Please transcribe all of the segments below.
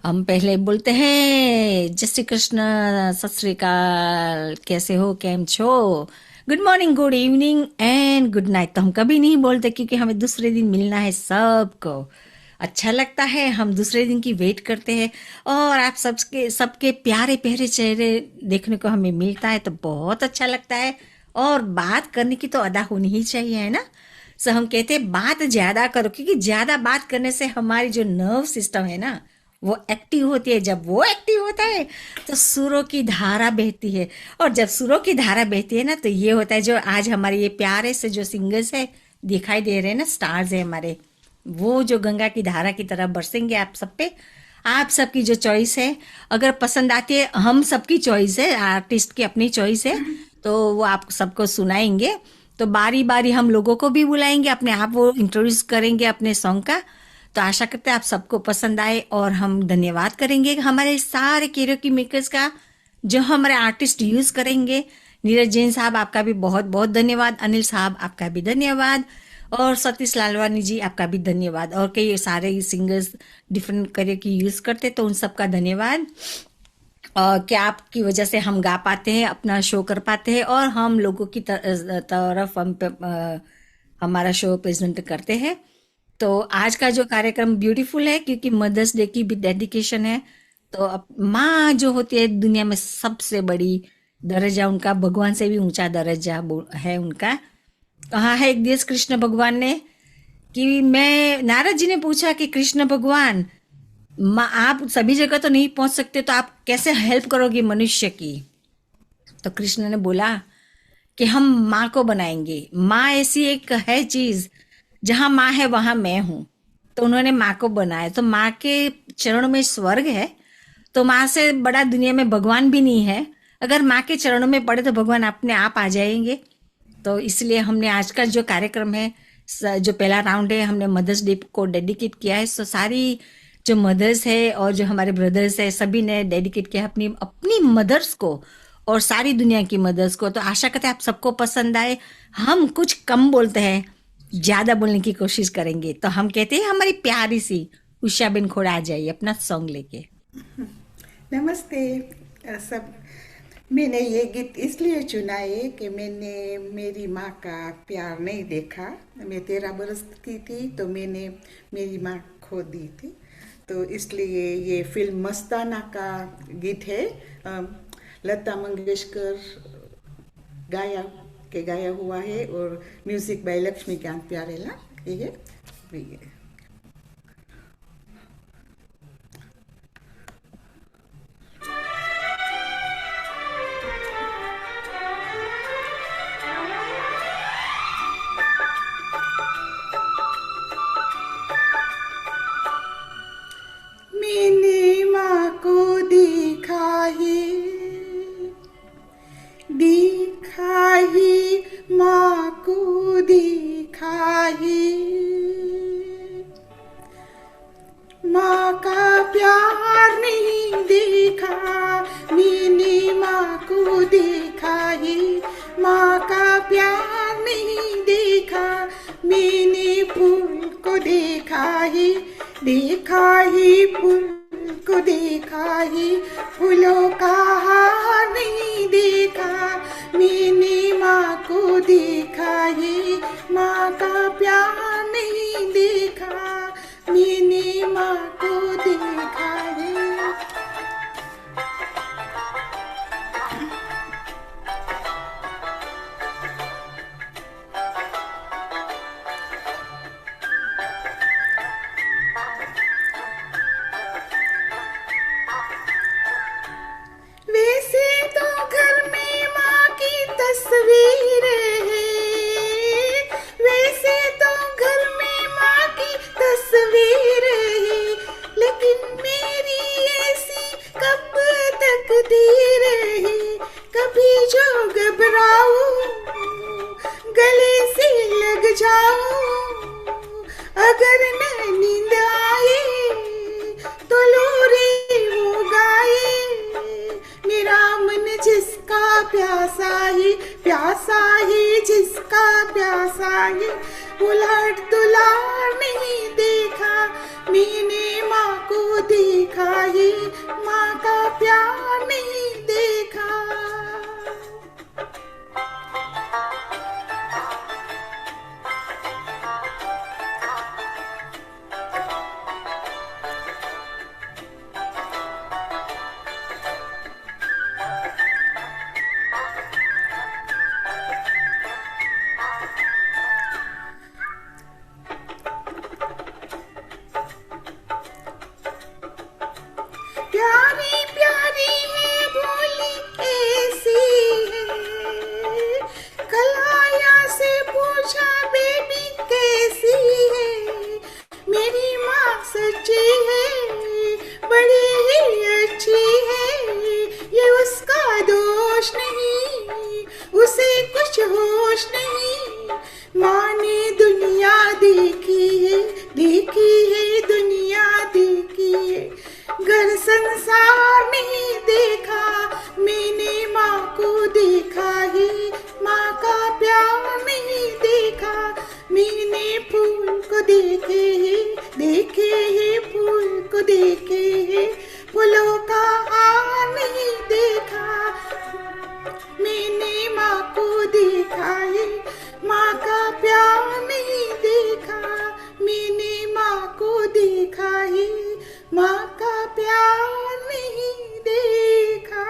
हम पहले बोलते हैं जय श्री कृष्ण, सत श्री अकाल, कैसे हो, केम छो, good morning, good evening and good night. तो हम कभी नहीं बोलते क्योंकि हमें दूसरे दिन मिलना है सबको। अच्छा लगता है, हम दूसरे दिन की वेट करते हैं और आप सबके सबके प्यारे प्यारे चेहरे देखने को हमें मिलता है तो बहुत अच्छा लगता है। और बात करने की तो अदा होनी ही चाहिए, है ना। सो हम कहते हैं बात ज्यादा करो, क्योंकि ज्यादा बात करने से हमारी जो नर्व सिस्टम है ना वो एक्टिव होती है। जब वो एक्टिव होता है तो सुरों की धारा बहती है, और जब सुरों की धारा बहती है ना तो ये होता है, जो आज हमारे ये प्यारे से जो सिंगर्स है दिखाई दे रहे हैं ना, स्टार्स है हमारे, वो जो गंगा की धारा की तरह बरसेंगे आप सब पे। आप सबकी जो चॉइस है अगर पसंद आती है, हम सबकी चॉइस है, आर्टिस्ट की अपनी चॉइस है, तो वो आप सबको सुनाएंगे। तो बारी बारी हम लोगों को भी बुलाएंगे, अपने आप वो इंट्रोड्यूस करेंगे अपने सॉन्ग का। तो आशा करते हैं आप सबको पसंद आए, और हम धन्यवाद करेंगे हमारे सारे कैरोकी मेकर्स का जो हमारे आर्टिस्ट यूज करेंगे। नीरज जैन साहब आपका भी बहुत बहुत धन्यवाद, अनिल साहब आपका भी धन्यवाद, और सतीश लालवानी जी आपका भी धन्यवाद, और कई सारे सिंगर्स डिफरेंट करियर की यूज करते तो उन सबका धन्यवाद। क्या आपकी वजह से हम गा पाते हैं, अपना शो कर पाते हैं, और हम लोगों की तरफ हमारा शो प्रेजेंट करते हैं। तो आज का जो कार्यक्रम ब्यूटीफुल है क्योंकि मदर्स डे की भी डेडिकेशन है। तो अब माँ जो होती है दुनिया में सबसे बड़ी दर्जा, उनका भगवान से भी ऊंचा दर्जा है उनका। कहा है एक दिवस कृष्ण भगवान ने कि मैं, नारद जी ने पूछा कि कृष्ण भगवान, माँ आप सभी जगह तो नहीं पहुंच सकते, तो आप कैसे हेल्प करोगे मनुष्य की। तो कृष्ण ने बोला कि हम माँ को बनाएंगे। माँ ऐसी एक है चीज, जहां माँ है वहां मैं हूं। तो उन्होंने माँ को बनाया, तो माँ के चरणों में स्वर्ग है। तो माँ से बड़ा दुनिया में भगवान भी नहीं है। अगर माँ के चरणों में पड़े तो भगवान अपने आप आ जाएंगे। तो इसलिए हमने आज का जो कार्यक्रम है, जो पहला राउंड है, हमने मदर्स डे को डेडिकेट किया है। सो सारी जो मदर्स है और जो हमारे ब्रदर्स है, सभी ने डेडिकेट किया है अपनी अपनी मदर्स को और सारी दुनिया की मदर्स को। तो आशा करते हैं आप सबको पसंद आए। हम कुछ कम बोलते हैं, ज्यादा बोलने की कोशिश करेंगे। तो हम कहते हैं हमारी प्यारी सी उषा बिन खोड़ा आ जाइए अपना सॉन्ग लेके। नमस्ते सब। मैंने ये गीत इसलिए चुना है कि मैंने मेरी माँ का प्यार नहीं देखा। मैं 13 बरस की थी तो मैंने मेरी माँ खो दी थी। तो इसलिए ये फिल्म मस्ताना का गीत है। लता मंगेशकर गाया हुआ है और म्यूजिक बाय लक्ष्मीकांत प्यारेला। ये है। मैंने माँ को देखा ही माँ को देखा ही, माँ का प्यार नहीं देखा। मैंने माँ को देखा ही माँ का प्यार नहीं देखा। मैंने फूल को देखा ही फूल को देखा ही, फूलों का हार नहीं देखा। मैंने माँ को देखा ही माँ का प्यार नहीं देखा। मैंने माँ को देखा है। वैसे तो घर में माँ की तस्वीर है, वैसे तो घर में माँ की तस्वीर है, लेकिन मेरी ऐसी कब तकदीर है। कभी जो घबराऊं गले से लग जाऊं, अगर न नींद आए तो लोरी वो गाए। मेरा मन जिसका प्यासा ही जिसका प्यासा ही, उलट दुलार नहीं देखा। मैंने माँ माँ को देखा ही माँ का प्यार नहीं देखा। प्यारी प्यारी है बोली ऐसी है, कलाया से पूछा बेबी कैसी है। मेरी माँ सच्ची है, बड़ी ही अच्छी है, ये उसका दोष नहीं, उसे कुछ होश नहीं। माँ ने दुनिया देखी है दुनिया देखी है, घर संसार नहीं देखा। मैंने माँ को देखा ही माँ का प्यार नहीं देखा। मैंने फूल को देखे हैं फूल को देखे हैं, फूलों का हार नहीं देखा। मैंने माँ को देखा है माँ का प्यार नहीं देखा। मैंने माँ को देखा है माँ का प्यार नहीं देखा।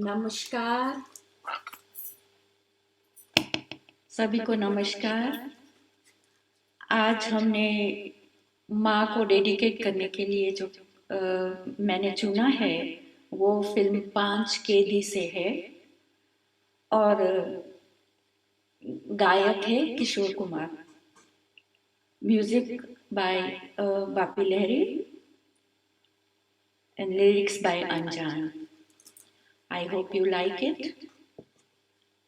नमस्कार, सभी को नमस्कार। आज हमने माँ को डेडिकेट करने के लिए जो मैंने चुना है वो फिल्म 5 कैदी से है और गायक है Kishore Kumar. Music by Bappi Lahiri and lyrics by Anjan. I hope you like it.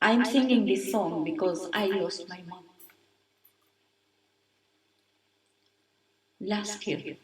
I'm singing this song because I lost my mom last year.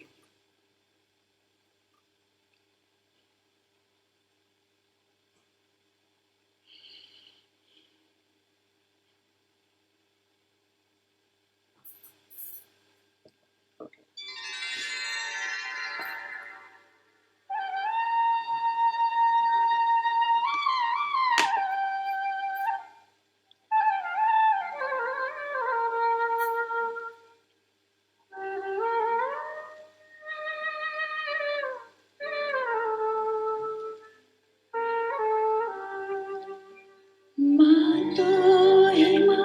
माँ तो है माँ,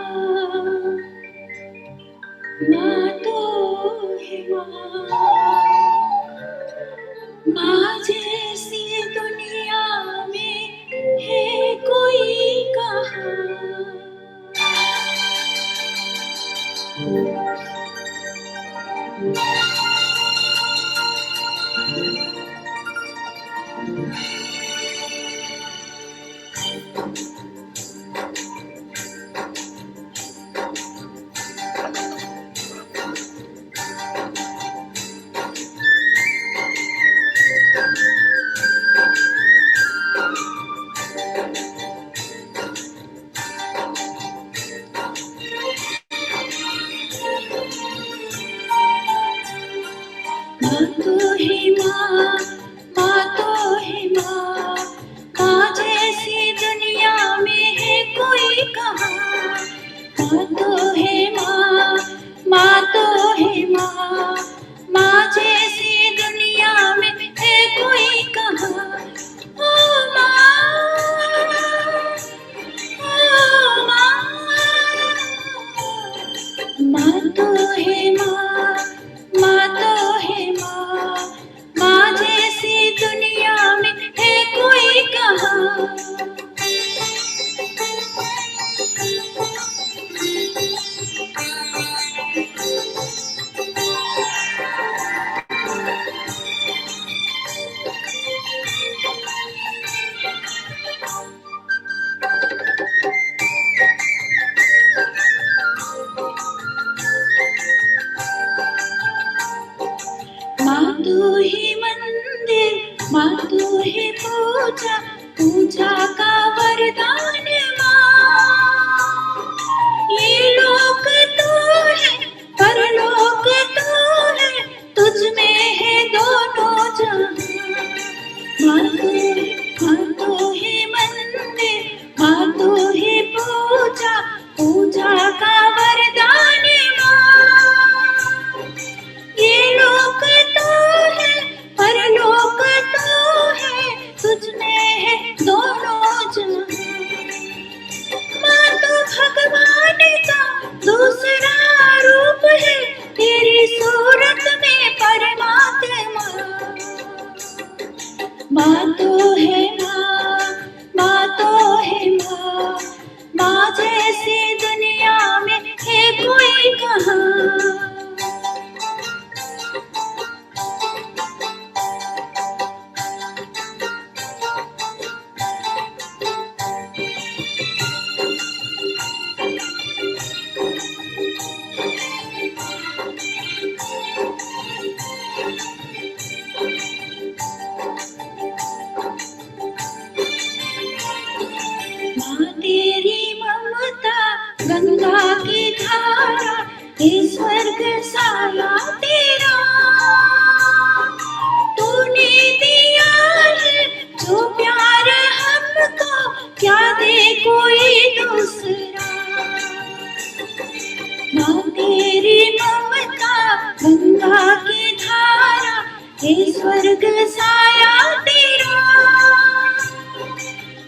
माँ तो है माँ, माँ जैसी दुनिया में है कोई कहाँ। माँ तो है माँ, माँ तो है माँ, माँ जैसी दुनिया में है कोई कहाँ। माँ तो है माँ, माँ तो है माँ, माँ जैसी दुनिया में है कोई कहाँ। ओ माँ, ओ माँ, माँ तो है माँ, माँ तो है माँ, माँ जैसी दुनिया में है कोई कहाँ। तू ही मंदिर, माँ तू ही पूजा, पूजा का वरदान माँ। ये लोक तू है, परलोक तू है, तुझ में है दोनों जहां। माँ तू ही मंदिर, माँ तू ही पूजा, पूजा का वरदान माँ। ये लोक तो है, परलोक तो है, तुझ में है दोनों जहां। माँ तो भगवान का दूसरा रूप है, तेरी सूरत में परमात्मा। माँ तो है माँ, माँ तो है माँ, माँ जैसी दुनिया में है कोई कहाँ। माँ तेरी ममता गंगा की धारा, ये स्वर्ग साया तेरा। तूने दिया है जो प्यार हमको, क्या दे कोई दूसरा। माँ तेरी ममता गंगा की धारा, ये स्वर्ग साया तेरा।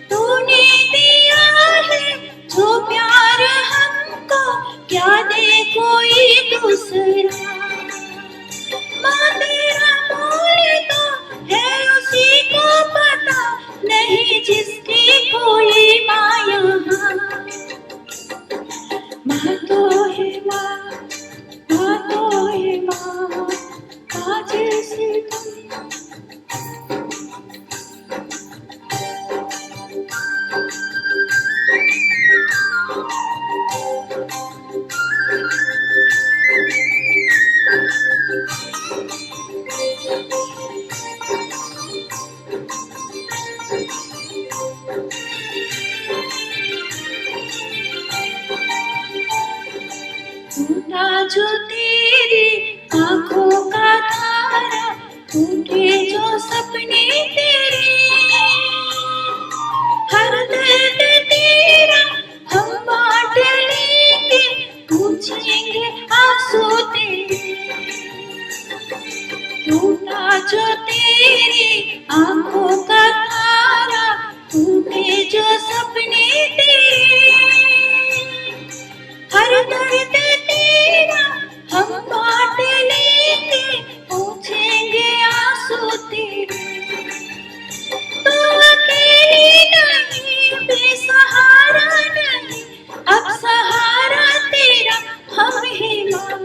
तूने दिया है जो प्यार हमको, क्या दे कोई दूसरा। माँ तेरा मोल तो है उसी को पता, नहीं जिसकी कोई माँ यहाँ। माँ तो है माँ, माँ तो है माँ, माँ जैसी तुम। टूटा जो तेरी आंखों का तारा, टूटे जो सपने तेरे। हर दर्द तेरा हम बांट लेंगे, पूछेंगे आंसू तेरे। टूटा जो तेरी आंखों का तारा, टूटे जो सपने तेरे। हर दर्द तेरा हम बांट लेंगे, पूछेंगे आंसू तेरे। तू अकेली नहीं, बेसहारा नहीं, अब सहारा तेरा हम ही माँ।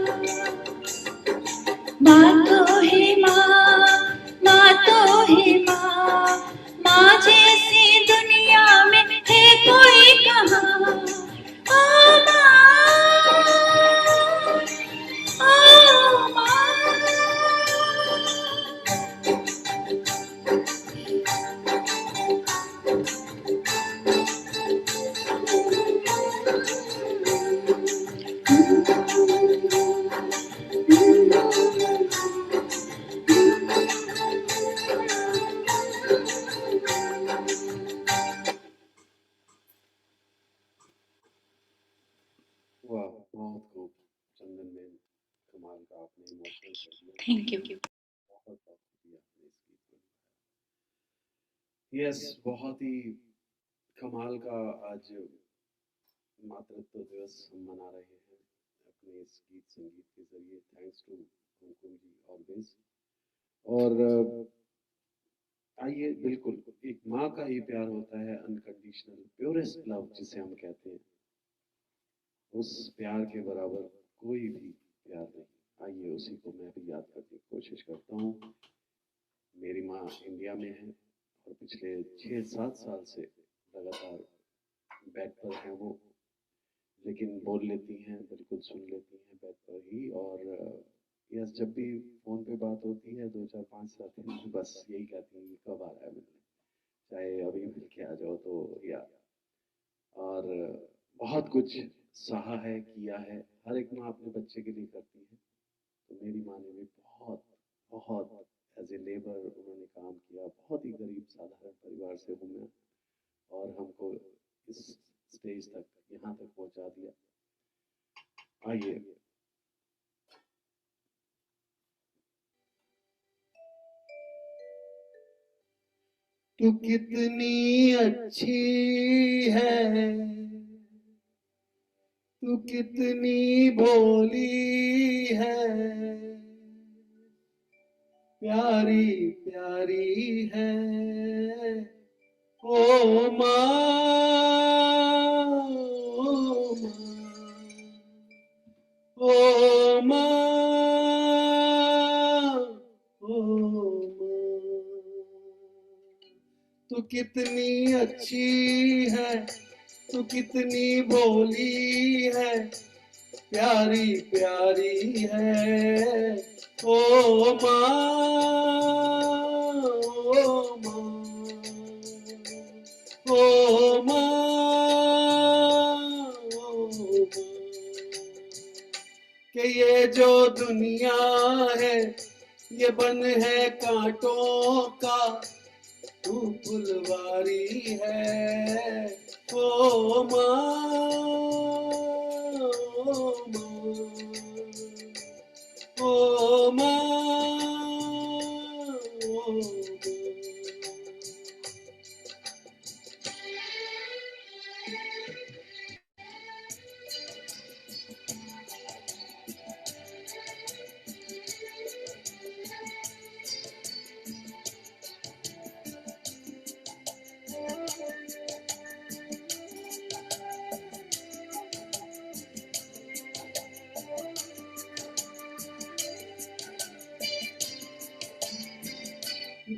माँ तो है माँ, माँ तो है माँ, माँ जैसी दुनिया में है कोई कहाँ। ओ माँ, ओ माँ। वाह! बहुत खूब चंदन बेन, कमाल का आपने इमोशनल कर दिया। Thank you. बहुत खूबी आपने इस गीत को निभाया। यस, बहुत ही कमाल का आज मातृत्व दिवस हम मना रहे हैं अपने इस गीत संगीत के जरिए। Thanks to Kumkum ji always. और आइए, बिल्कुल एक माँ का ही प्यार होता है अनकंडीशनल प्योरेस्ट लव जिसे हम कहते हैं। उस प्यार के बराबर कोई भी प्यार नहीं। आइए उसी को मैं भी याद करने की कोशिश करता हूँ। मेरी माँ इंडिया में है और पिछले 6-7 साल से लगातार बेड पर हैं वो, लेकिन बोल लेती हैं, बिल्कुल सुन लेती हैं बेड पर ही। और यस, जब भी फोन पे बात होती है 2 4 5 साथी में बस यही कहती हैं कि कब आ रहा है मिलने, चाहे अभी मिल के आ जाओ तो या। और बहुत कुछ सहा है, किया है, हर एक माँ अपने बच्चे के लिए करती है। तो मेरी माँ ने भी बहुत बहुत एज ए लेबर उन्होंने काम किया। बहुत ही गरीब साधारण परिवार से हूँ मैं, और हमको इस स्टेज तक, यहाँ तक पहुँचा दिया। आइए, तू कितनी अच्छी है, तू कितनी भोली है, प्यारी प्यारी है ओ माँ, ओ माँ, ओ माँ, ओ माँ। तू कितनी अच्छी है, तू कितनी भोली है, प्यारी प्यारी है ओ माँ, ओ माँ, ओ माँ, ओ माँ। कि ये जो दुनिया है ये बन है कांटों का, तू फुलवारी है ओ माँ, ओ माँ, ओ माँ, ओ माँ।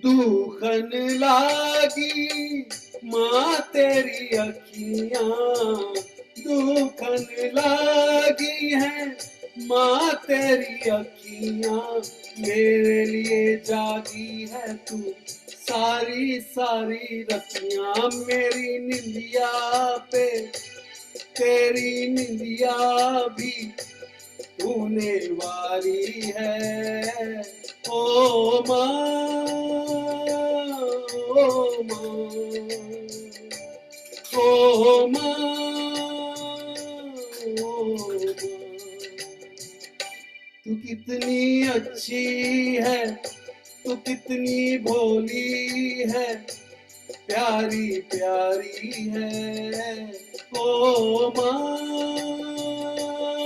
दुखन लागी माँ तेरी अखियाँ, दुखन लागी है माँ तेरी अखियाँ, मेरे लिए जागी है तू सारी सारी रतियाँ। मेरी निंदिया पे तेरी निंदिया भी तूने वारी है ओ माँ, ओ माँ, ओ माँ, ओ माँ। तू कितनी अच्छी है, तू कितनी भोली है, प्यारी प्यारी है ओ माँ,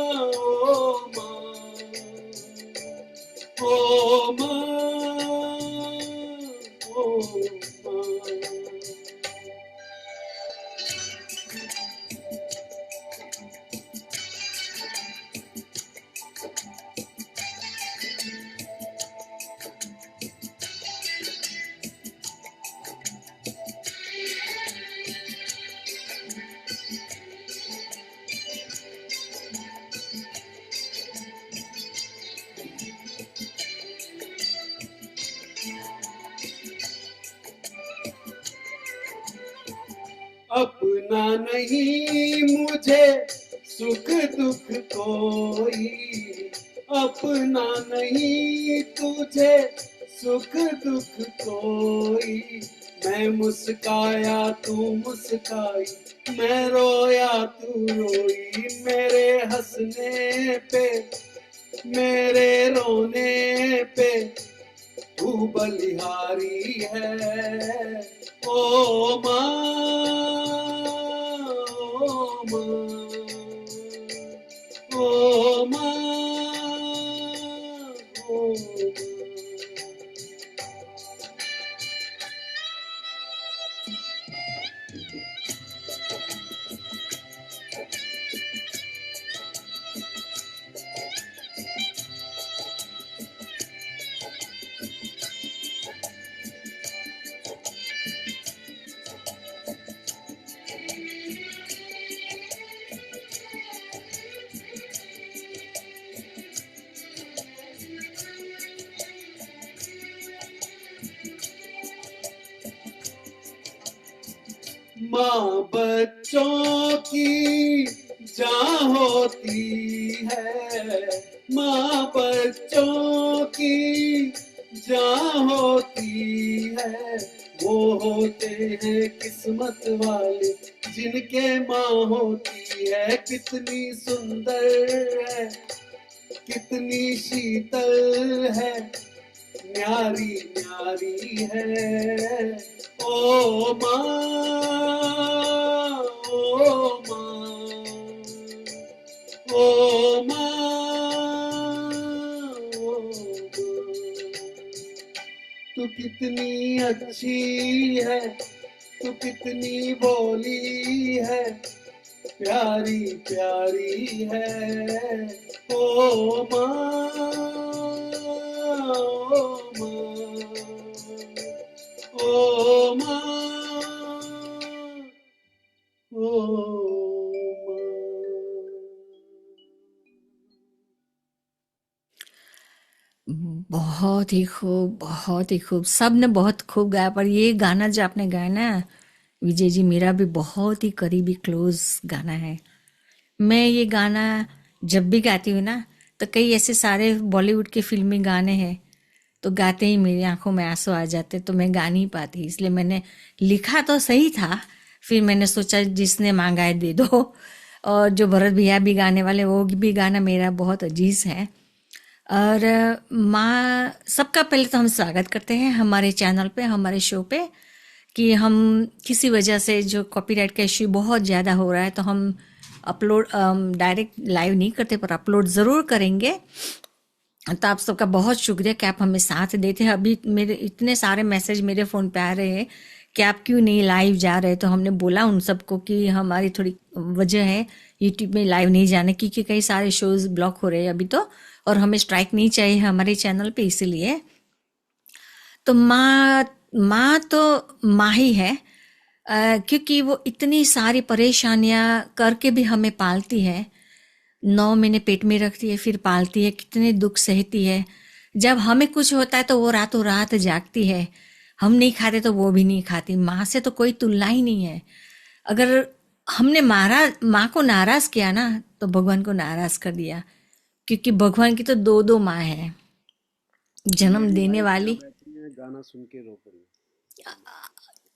ओ माँ, ओ माँ, ओ माँ। अपना नहीं मुझे सुख दुख कोई, अपना नहीं तुझे सुख दुख कोई। मैं मुस्काया तू मुस्काई, मैं रोया तू रोई, मेरे हंसने पे मेरे रोने पे तू बलिहारी है ओ माँ, ओ माँ, ओ माँ, ओ माँ। माँ बच्चों की जान होती है, माँ बच्चों की जान होती है। वो होते हैं किस्मत वाले जिनके माँ होती है। कितनी सुंदर है, कितनी शीतल है, न्यारी न्यारी है। ओ माँ, ओ माँ, ओ माँ, ओ माँ, तू कितनी अच्छी है, तू कितनी भोली है, प्यारी प्यारी है। ओ माँ, ओ माँ, ओ माँ, ओ बहुत ही खूब, सबने बहुत खूब गाया। पर ये गाना जो आपने गाया ना विजय जी, मेरा भी बहुत ही करीबी क्लोज गाना है। मैं ये गाना जब भी गाती हूँ ना, तो कई ऐसे सारे बॉलीवुड के फिल्मी गाने हैं, तो गाते ही मेरी आंखों में आंसू आ जाते, तो मैं गा नहीं पाती। इसलिए मैंने लिखा तो सही था, फिर मैंने सोचा जिसने मांगा है दे दो। और जो भरत भैया भी गाने वाले, वो भी गाना मेरा बहुत अजीज है। और माँ, सबका पहले तो हम स्वागत करते हैं हमारे चैनल पे, हमारे शो पे। कि हम किसी वजह से जो कॉपीराइट का इश्यू बहुत ज़्यादा हो रहा है, तो हम अपलोड डायरेक्ट लाइव नहीं करते, पर अपलोड ज़रूर करेंगे। तो आप सबका बहुत शुक्रिया कि आप हमें साथ देते हैं। अभी मेरे इतने सारे मैसेज मेरे फ़ोन पे आ रहे हैं कि आप क्यों नहीं लाइव जा रहे। तो हमने बोला उन सबको कि हमारी थोड़ी वजह है यूट्यूब में लाइव नहीं जाने की, कि कई सारे शोज़ ब्लॉक हो रहे हैं अभी तो, और हमें स्ट्राइक नहीं चाहिए हमारे चैनल पे, इसीलिए। तो माँ तो माँ ही है, क्योंकि वो इतनी सारी परेशानियां करके भी हमें पालती है। 9 महीने पेट में रखती है, फिर पालती है, कितने दुख सहती है। जब हमें कुछ होता है तो वो रातों रात जागती है, हम नहीं खाते तो वो भी नहीं खाती। माँ से तो कोई तुलना ही नहीं है। अगर हमने माँ को नाराज किया ना, तो भगवान को नाराज कर दिया, क्योंकि भगवान की तो दो दो माँ है, जन्म मेरी देने वाइफ यहाँ वाली। बैठी है, गाना सुन के रो पड़ी।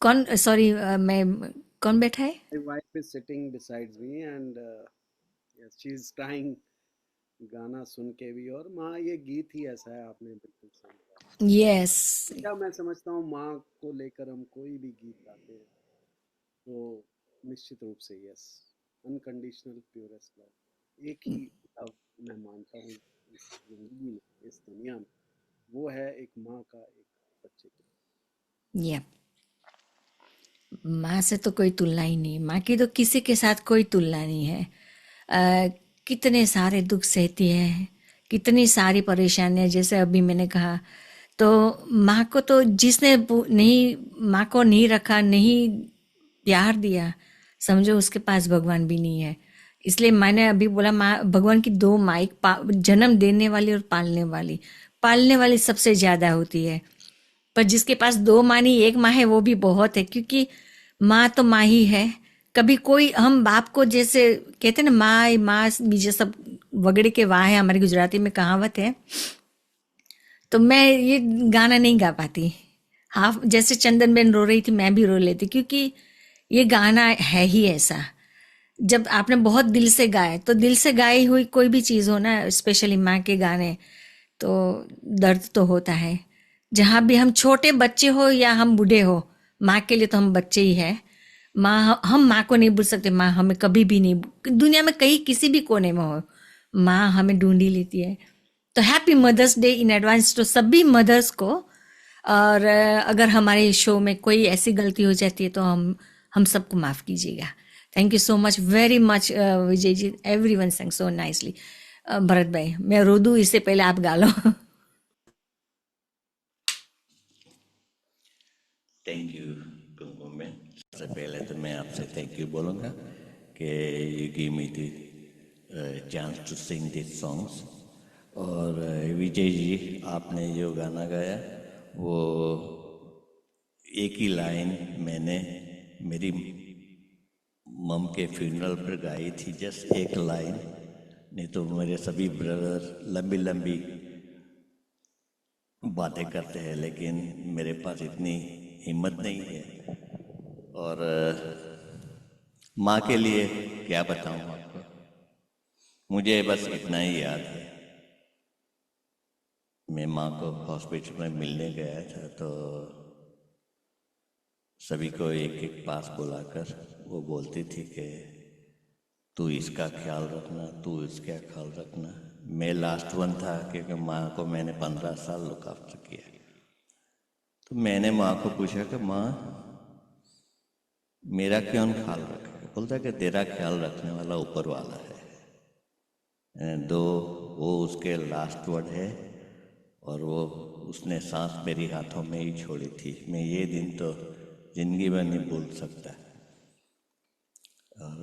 कौन, सॉरी, मैं, कौन बैठा है? My wife is sitting beside me and yes, she is crying गाना सुन के भी। और माँ, ये गीत ही ऐसा है, आपने बिल्कुल सही कहा। यस। क्या मैं समझता हूँ, माँ को लेकर हम कोई भी गीत गाते हैं तो निश्चित रूप से यस, अनकंडीशनल प्योरेस्ट लव, एक ही लव मैं मानता हूँ इस जिंदगी में, इस दुनिया में, वो है एक माँ का एक बच्चे के। ये माँ से तो कोई तुलना ही नहीं, माँ की तो किसी के साथ कोई तुलना नहीं है। कितने सारे दुख सहती है, कितनी सारी परेशानियां, जैसे अभी मैंने कहा। तो माँ को तो जिसने नहीं, माँ को नहीं रखा, नहीं प्यार दिया, समझो उसके पास भगवान भी नहीं है। इसलिए मैंने अभी बोला, माँ, भगवान की दो माँ, एक जन्म देने वाली और पालने वाली। पालने वाली सबसे ज्यादा होती है, पर जिसके पास दो माँ नहीं, एक माँ है, वो भी बहुत है। क्योंकि माँ तो माँ ही है। कभी कोई, हम बाप को जैसे कहते हैं ना, माँ माँ बीजे सब वगड़े के वाह है, हमारी गुजराती में कहावत है। तो मैं ये गाना नहीं गा पाती। हाफ जैसे चंदन बेन रो रही थी, मैं भी रो लेती, क्योंकि ये गाना है ही ऐसा। जब आपने बहुत दिल से गाए, तो दिल से गाई हुई कोई भी चीज़ हो ना, स्पेशली माँ के गाने, तो दर्द तो होता है। जहाँ भी हम छोटे बच्चे हो या हम बूढ़े हो, माँ के लिए तो हम बच्चे ही हैं। माँ, हम माँ को नहीं भूल सकते। माँ हमें कभी भी नहीं, दुनिया में कहीं किसी भी कोने में हो, माँ हमें ढूंढ ही लेती है। तो happy Mother's Day in advance to सभी मदर्स को। और अगर हमारे शो में कोई ऐसी गलती हो जाती है तो हम सबको माफ़ कीजिएगा। Thank you so much, very much Vijay ji, everyone sang so nicely. Bharat भाई, मैं रो दूँ इससे पहले आप गा लो। Thank you ma'am. सबसे पहले तो मैं आपसे थैंक यू बोलूँगा कि you give me the chance to sing this songs. और विजय जी, आपने जो गाना गाया वो एक ही लाइन मैंने मेरी मम के फ्यूनरल पर गाई थी, जस्ट एक लाइन। नहीं तो मेरे सभी ब्रदर लंबी लंबी बातें करते हैं, लेकिन मेरे पास इतनी हिम्मत नहीं है। और माँ के लिए क्या बताऊँ आपको, मुझे बस इतना ही याद है। मैं माँ को हॉस्पिटल में मिलने गया था, तो सभी को एक एक पास बुलाकर वो बोलती थी कि तू इसका ख्याल रखना, तू इसका ख्याल रखना। मैं लास्ट वन था, क्योंकि माँ को मैंने 15 साल लुक आफ्टर किया। तो मैंने माँ को पूछा कि माँ मेरा क्यों ख्याल रखे? बोलता कि तेरा ख्याल रखने वाला ऊपर वाला है। दो वो उसके लास्ट वर्ड है, और वो उसने सांस मेरी हाथों में ही छोड़ी थी। मैं ये दिन तो जिंदगी में नहीं भूल सकता। और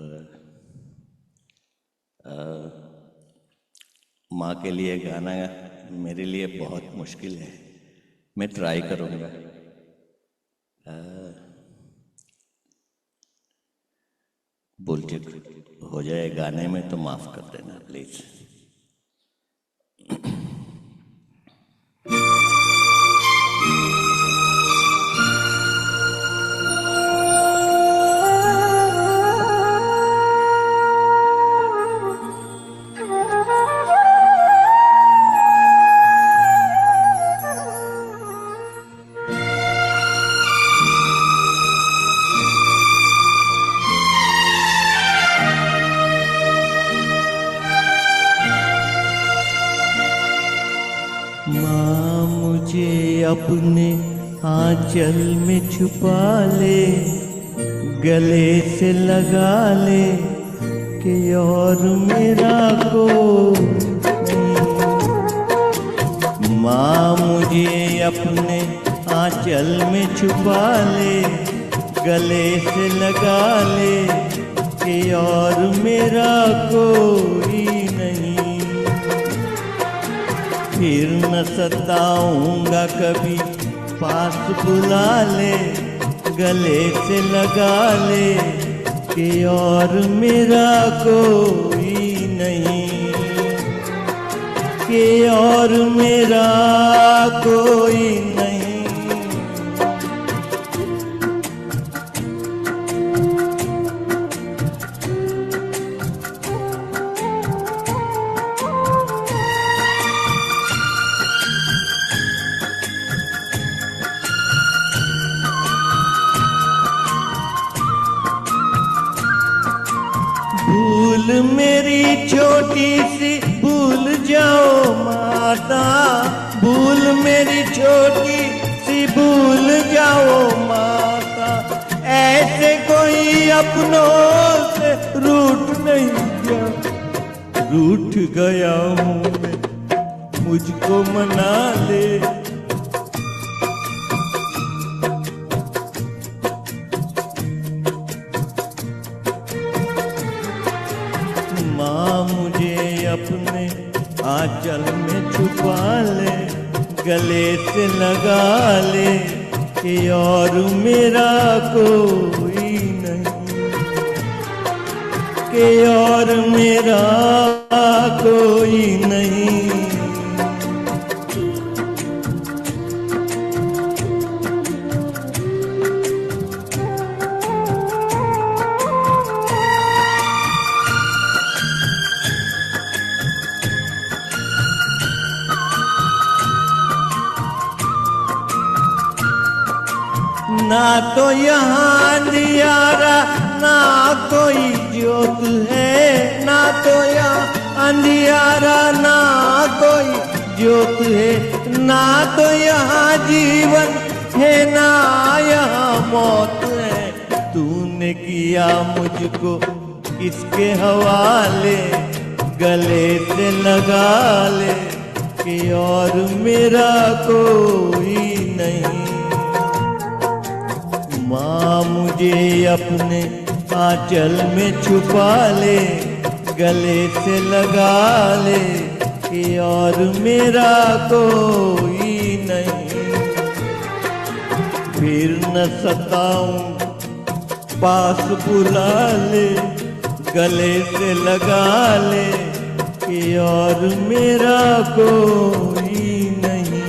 माँ के लिए गाना मेरे लिए बहुत मुश्किल है, मैं ट्राई करूँगा। भूल चूक हो जाए गाने में तो माफ़ कर देना प्लीज़। माँ मुझे अपने आंचल में छुपा ले, गले से लगा ले कि और मेरा कोई नहीं। माँ मुझे अपने आंचल में छुपा ले, गले से लगा ले कि और मेरा कोई नहीं। फिर न सताऊंगा कभी, पास बुला ले, गले से लगा ले कि और मेरा कोई नहीं, कि और मेरा कोई नहीं। भूल मेरी छोटी सी भूल जाओ माता, भूल मेरी छोटी सी भूल जाओ माता। ऐसे कोई अपनों से रूठ नहीं गया, रूठ गया हूँ मैं, मुझको मना ले। माँ मुझे अपने आंचल में छुपा ले, गले से लगा ले कि और मेरा कोई नहीं, कि और मेरा कोई नहीं। ना तो यहाँ अंधियारा ना कोई ज्योत है, ना तो यहाँ अंधियारा ना कोई ज्योत है। ना तो यहाँ जीवन है ना यहाँ मौत है। तूने किया मुझको किसके हवाले, गले से लगा ले कि और मेरा कोई नहीं। माँ मुझे अपने आंचल में छुपा ले, गले से लगा ले कि और मेरा कोई नहीं। फिर न सताऊं पास बुला ले, गले से लगा ले कि और मेरा कोई नहीं,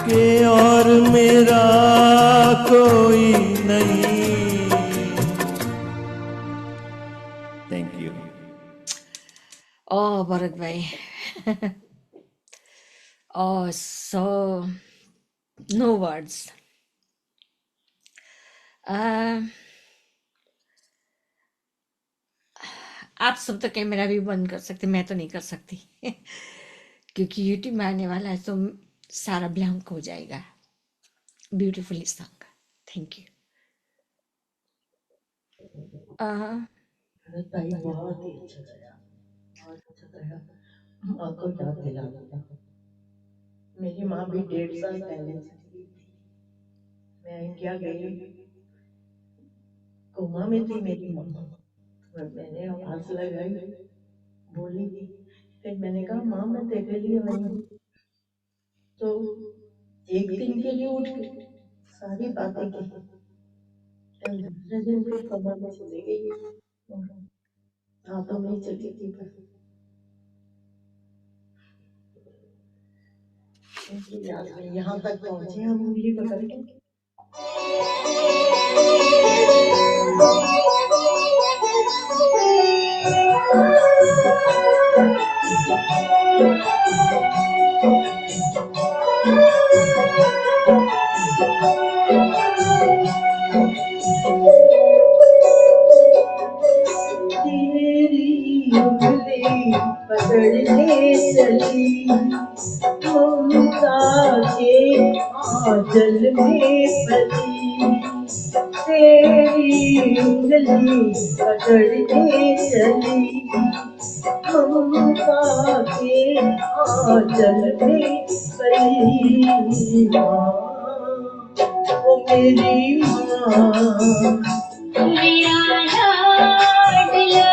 कि और मेरा कोई नहीं। Thank you. Oh, Bharat bhai. Oh, so no words. Uh, आप सब तो कैमरा भी बंद कर सकते, मैं तो नहीं कर सकती क्योंकि यूट्यूब में आने वाला है तो सारा ब्लैंक हो जाएगा। Beautifully song, thank you. Bharat भाई बहुत ही अच्छा गाया, बहुत अच्छा गाया। माँ को याद दिला दिया। मेरी माँ भी 1.5 साल पहले चली गई थी। मैं इंडिया गई, कोमा में थी मेरी माँ। तो मैंने आवाज लगाई, बोली, फिर मैंने कहा माँ मैं तेरे लिए आई हूँ। तो एक दिन के लिए उठ गई, सारी बातें की। कल दूसरे दिन फिर कोमा में चली गई, हाथों में ही चली गई। उनकी याद में यहाँ तक पहुंचे हम उंगली पकड़ के। तेरी उंगली पकड़ने चली ममता के आंचल में पली। तेरी उंगली पकड़ने चली ममता के आंचल में पली। माँ ओ मेरी माँ, मेरा लाडला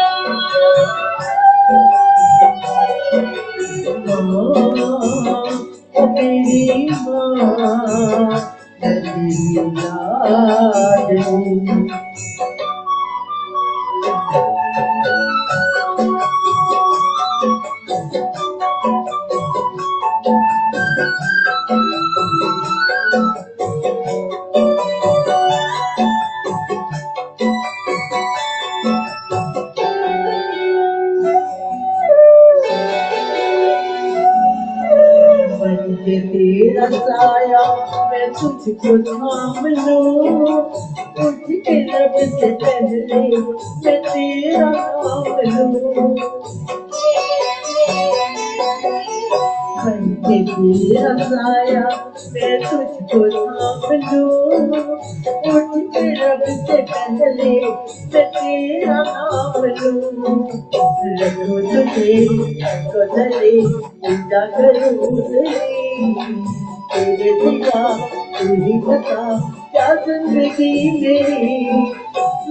ओ मेरी माँ, तेरी लाडली। बन के तेरा साया मैं तुझको थाम लूं, उठ के लब से पहले मैं तेरा नाम लूं। बन के तेरा साया मैं तुझको थाम लूं, उठ के लब से पहले मैं तेरा नाम लूं। रखो तुझे रखो तले पूजा करूं तेरे सिवा तू ही बता क्या जिंदगी मेरी।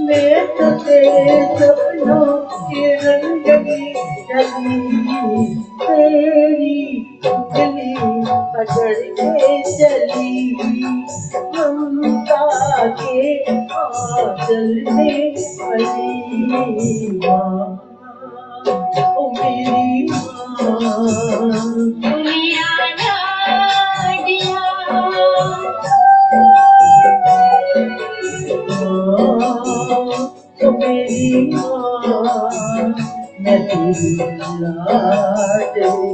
मैं तो तेरे सपनों की रंगली चली, तेरी उंगली पकड़ के चली ममता के आंचल में पली। माँ ओ मेरी माँ, मेरा लाडला तो मेरी माँ, मैं तेरी लाडली।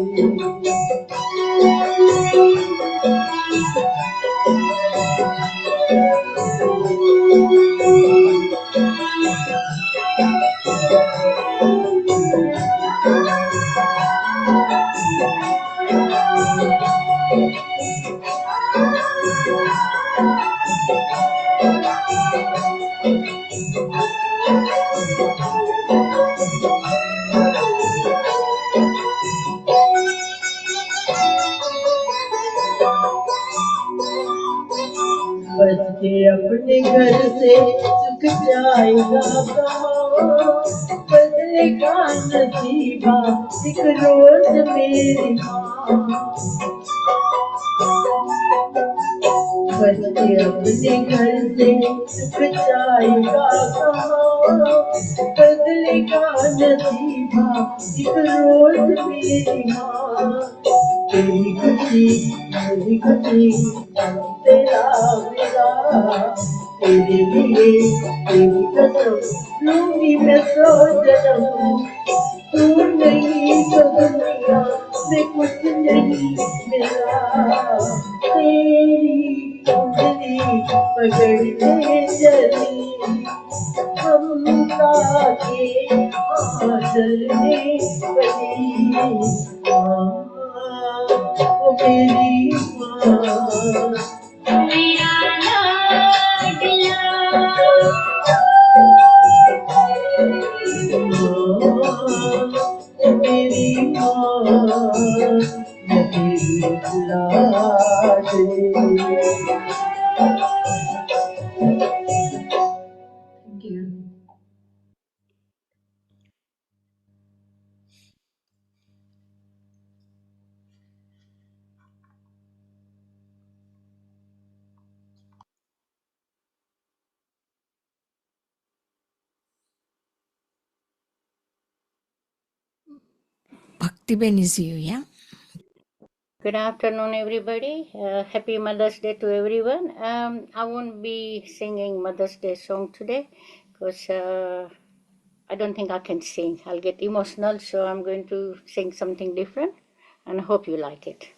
बच के अपने घर से सुख जाएगा कहाँ, बदलेगा नसीबा एक रोज मेरी माँ। बच्चे अपने घर से बचाएगा कहाँ, बदलेगा नसीबा एक रोज मेरी माँ। तेरी खुशी मेरी खुशी तेरा मेरा, तेरे लिए तेरी कसम लूंगी मैं 100 जन्म। तू नहीं तो दुनिया में कुछ नहीं मिला, तेरी उंगली पकड़ के चली ममता के आंचल में बनी माँ, ओ मेरी माँ। मेरा लाडला मेरी माँ, मैं तेरी लाडली। Thank you. Bhaktiben is you, yeah? Good afternoon, everybody. Happy Mother's Day to everyone. I won't be singing Mother's Day song today because I don't think I can sing. I'll get emotional, so I'm going to sing something different, and I hope you like it.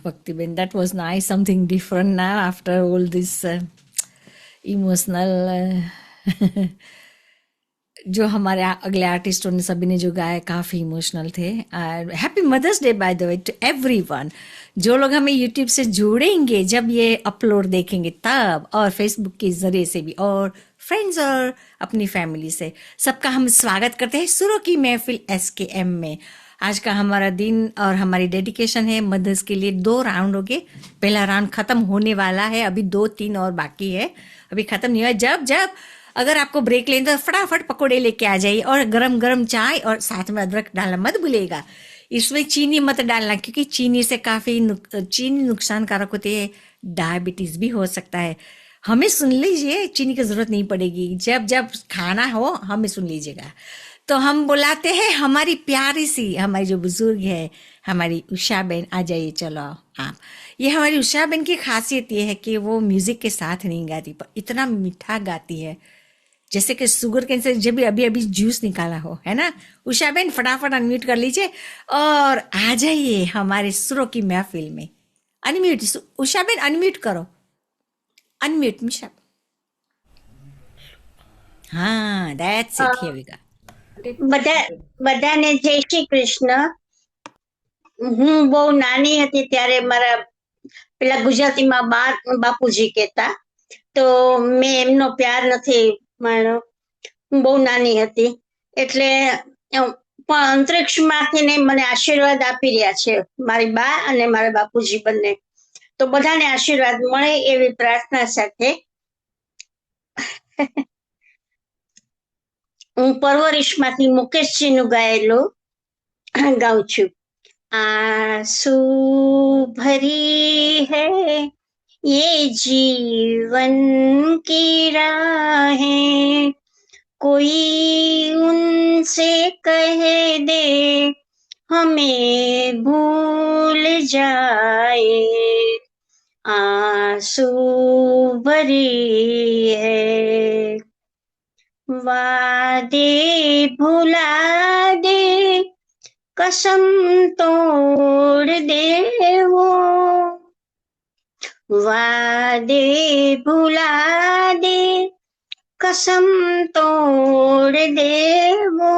Bhakti Ben, that was nice. Something different now after all this emotional. जो हमारे अगले आर्टिस्टों ने सभी ने जो गाया काफ़ी emotional थे. Happy Mother's Day by the way to everyone. जो लोग हमें यूट्यूब से जुड़ेंगे जब ये अपलोड देखेंगे तब, और फेसबुक के जरिए से भी, और फ्रेंड्स और अपनी फैमिली से, सबका हम स्वागत करते हैं सुरों की महफिल SKM में. आज का हमारा दिन और हमारी डेडिकेशन है मदर्स के लिए. 2 राउंड हो गए, पहला राउंड खत्म होने वाला है, अभी 2-3 और बाकी है, अभी खत्म नहीं हुआ. जब अगर आपको ब्रेक लेना तो फटाफट पकोड़े लेके आ जाइए, और गरम गरम चाय, और साथ में अदरक डालना मत भूलिएगा. इसमें चीनी मत डालना, क्योंकि चीनी से काफ़ी चीनी नुकसानकारक होती है, डायबिटीज़ भी हो सकता है. हमें सुन लीजिए, चीनी की ज़रूरत नहीं पड़ेगी. जब खाना हो हमें सुन लीजिएगा. तो हम बुलाते हैं हमारी प्यारी सी, हमारी जो बुजुर्ग है, हमारी उषा बहन. आ जाइए, चलो आप. ये हमारी उषा बहन की खासियत ये है कि वो म्यूजिक के साथ नहीं गाती, पर इतना मीठा गाती है, जैसे कि शुगर कैन से जब अभी अभी जूस निकाला हो, है ना. उषा बहन फटाफट अनम्यूट कर लीजिए और आ जाइए हमारे सुरों की महफिल में. अनम्यूट उषा बहन, अनम्यूट करो. अनम्यूट मिशा. हाँ, that's it. Here we go. બધાને જય શ્રી કૃષ્ણ. હું બહુ નાની હતી ત્યારે મારા પેલા ગુજરાતીમાં બાપુજી કહેતા, તો મેં એમનો પ્યાર નથી માણ્યો. હું બહુ નાની હતી એટલે પણ અંતરિક્ષમાંથી ને મને આશીર્વાદ આપી રહ્યા છે મારી બા અને મારા બાપુજી બંને. તો બધાને આશીર્વાદ મળે એવી પ્રાર્થના સાથે હું પરવરિશમાંથી મુકેશજીનું ગાયેલું ગાઉં છું. आंसू भरी है ये जीवन की राहें, कोई उनसे कह दे हमें भूल जाए. आंसू भरी है वादे भुला दे, कसम तोड़ दे वो. वादे भुला दे, कसम तोड़ दे वो.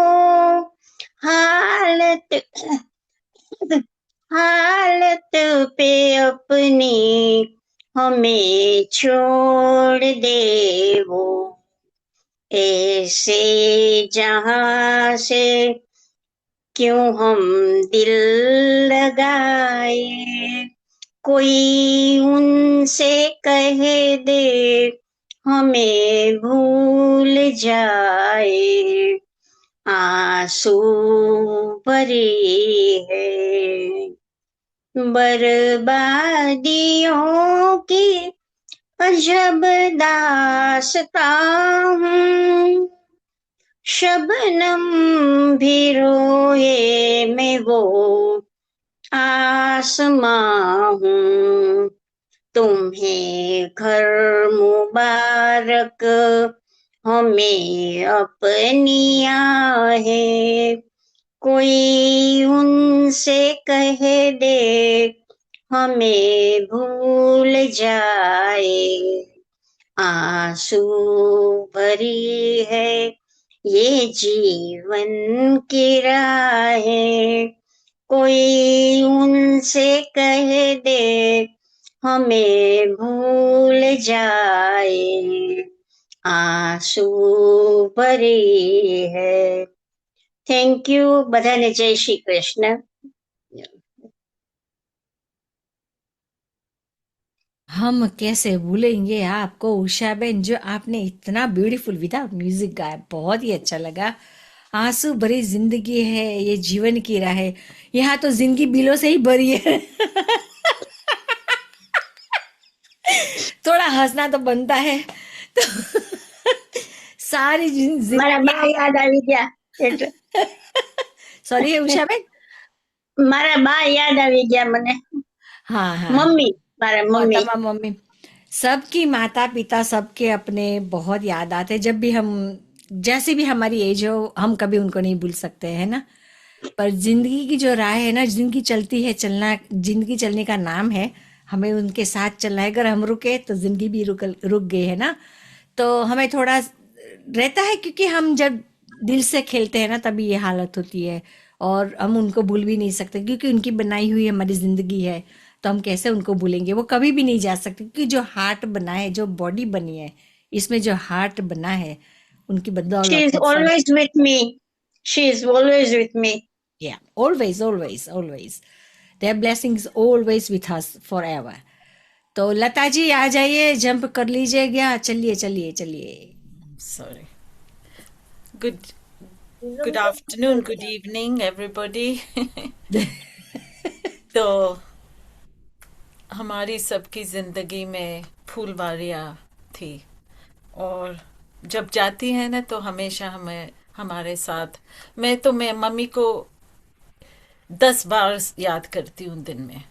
हालत पे अपनी हमें छोड़ दे वो. ऐसे जहां से क्यों हम दिल लगाए, कोई उनसे कह दे हमें भूल जाए. आंसू भरी है बर्बादियों की अजब दास्तां हूँ. शबनम भी रोए मैं वो आसमां हूँ. तुम्हें घर मुबारक हमें अपनी आहे, कोई उनसे कह दे हमें भूल जाए. आंसू भरी है ये जीवन की राहें, कोई उनसे कह दे हमें भूल जाए. आंसू भरी है. Thank you. बधाने जय श्री कृष्ण. हम कैसे भूलेंगे आपको उषा बहन, जो आपने इतना ब्यूटीफुल विदाउट म्यूजिक गाया, बहुत ही अच्छा लगा. आंसू भरी जिंदगी है ये जीवन की राह है, यहाँ तो जिंदगी बिलों से ही भरी है. थोड़ा हंसना तो बनता है. तो सारी મારા બા યાદ આવી ગયા. सॉरी उषा बहन. મારા બા યાદ આવી ગયા મને. हाँ हाँ, મમ્મી, મારા મમ્મી. तमाम मम्मी, सबकी माता पिता सबके अपने बहुत याद आते हैं. जब भी हम, जैसे भी हमारी एज हो, हम कभी उनको नहीं भूल सकते हैं ना. पर जिंदगी की जो राह है ना, जिंदगी चलती है, चलना जिंदगी चलने का नाम है, हमें उनके साथ चलना है। अगर हम रुके तो जिंदगी भी रुक गई है ना। तो हमें थोड़ा रहता है, क्योंकि हम जब दिल से खेलते हैं ना तभी ये हालत होती है, और हम उनको भूल भी नहीं सकते, क्योंकि उनकी बनाई हुई हमारी जिंदगी है। तो हम कैसे उनको भूलेंगे? वो कभी भी नहीं जा सकते, क्योंकि जो हार्ट बना है, जो बॉडी बनी है, इसमें जो हार्ट बना है, उनकी She बदौलत is है सब। always with me. She is always with me. Yeah, always, always, always. Their blessings always with us forever. तो लता जी आ जाइए, जंप कर लीजिएगा, चलिए चलिए चलिए। Sorry. Good good afternoon, good evening, everybody. तो हमारी सबकी जिंदगी में फूलवारियाँ थी, और जब जाती है ना तो हमेशा हमें हमारे साथ, मैं मम्मी को 10 बार याद करती हूँ दिन में.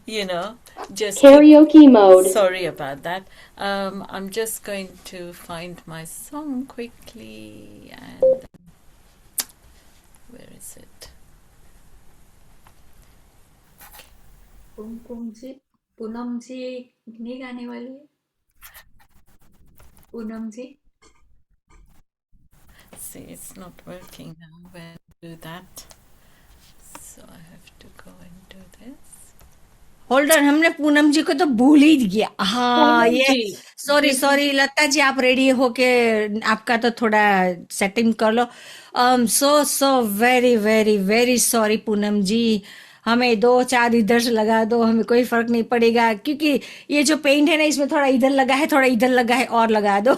You know, just Karaoke mode. sorry about that. I'm just going to find my song quickly, and where is it? कुमकुम जी, पूनम जी नहीं गाने वाली है? पूनम जी, See, it's not working now. Where to do that? So I have to go and do this. Hold on, हमने पूनम जी को तो भूल ही गया। हाँ, पूनम ये जी, सॉरी सॉरी लता जी, आप रेडी होके आपका तो थोड़ा सेटिंग कर लो। So very very very sorry Poonam ji, हमें 2-4 इधर से लगा दो, हमें कोई फर्क नहीं पड़ेगा, क्योंकि ये जो पेंट है ना, इसमें थोड़ा इधर लगा है, थोड़ा इधर लगा है, और लगा दो।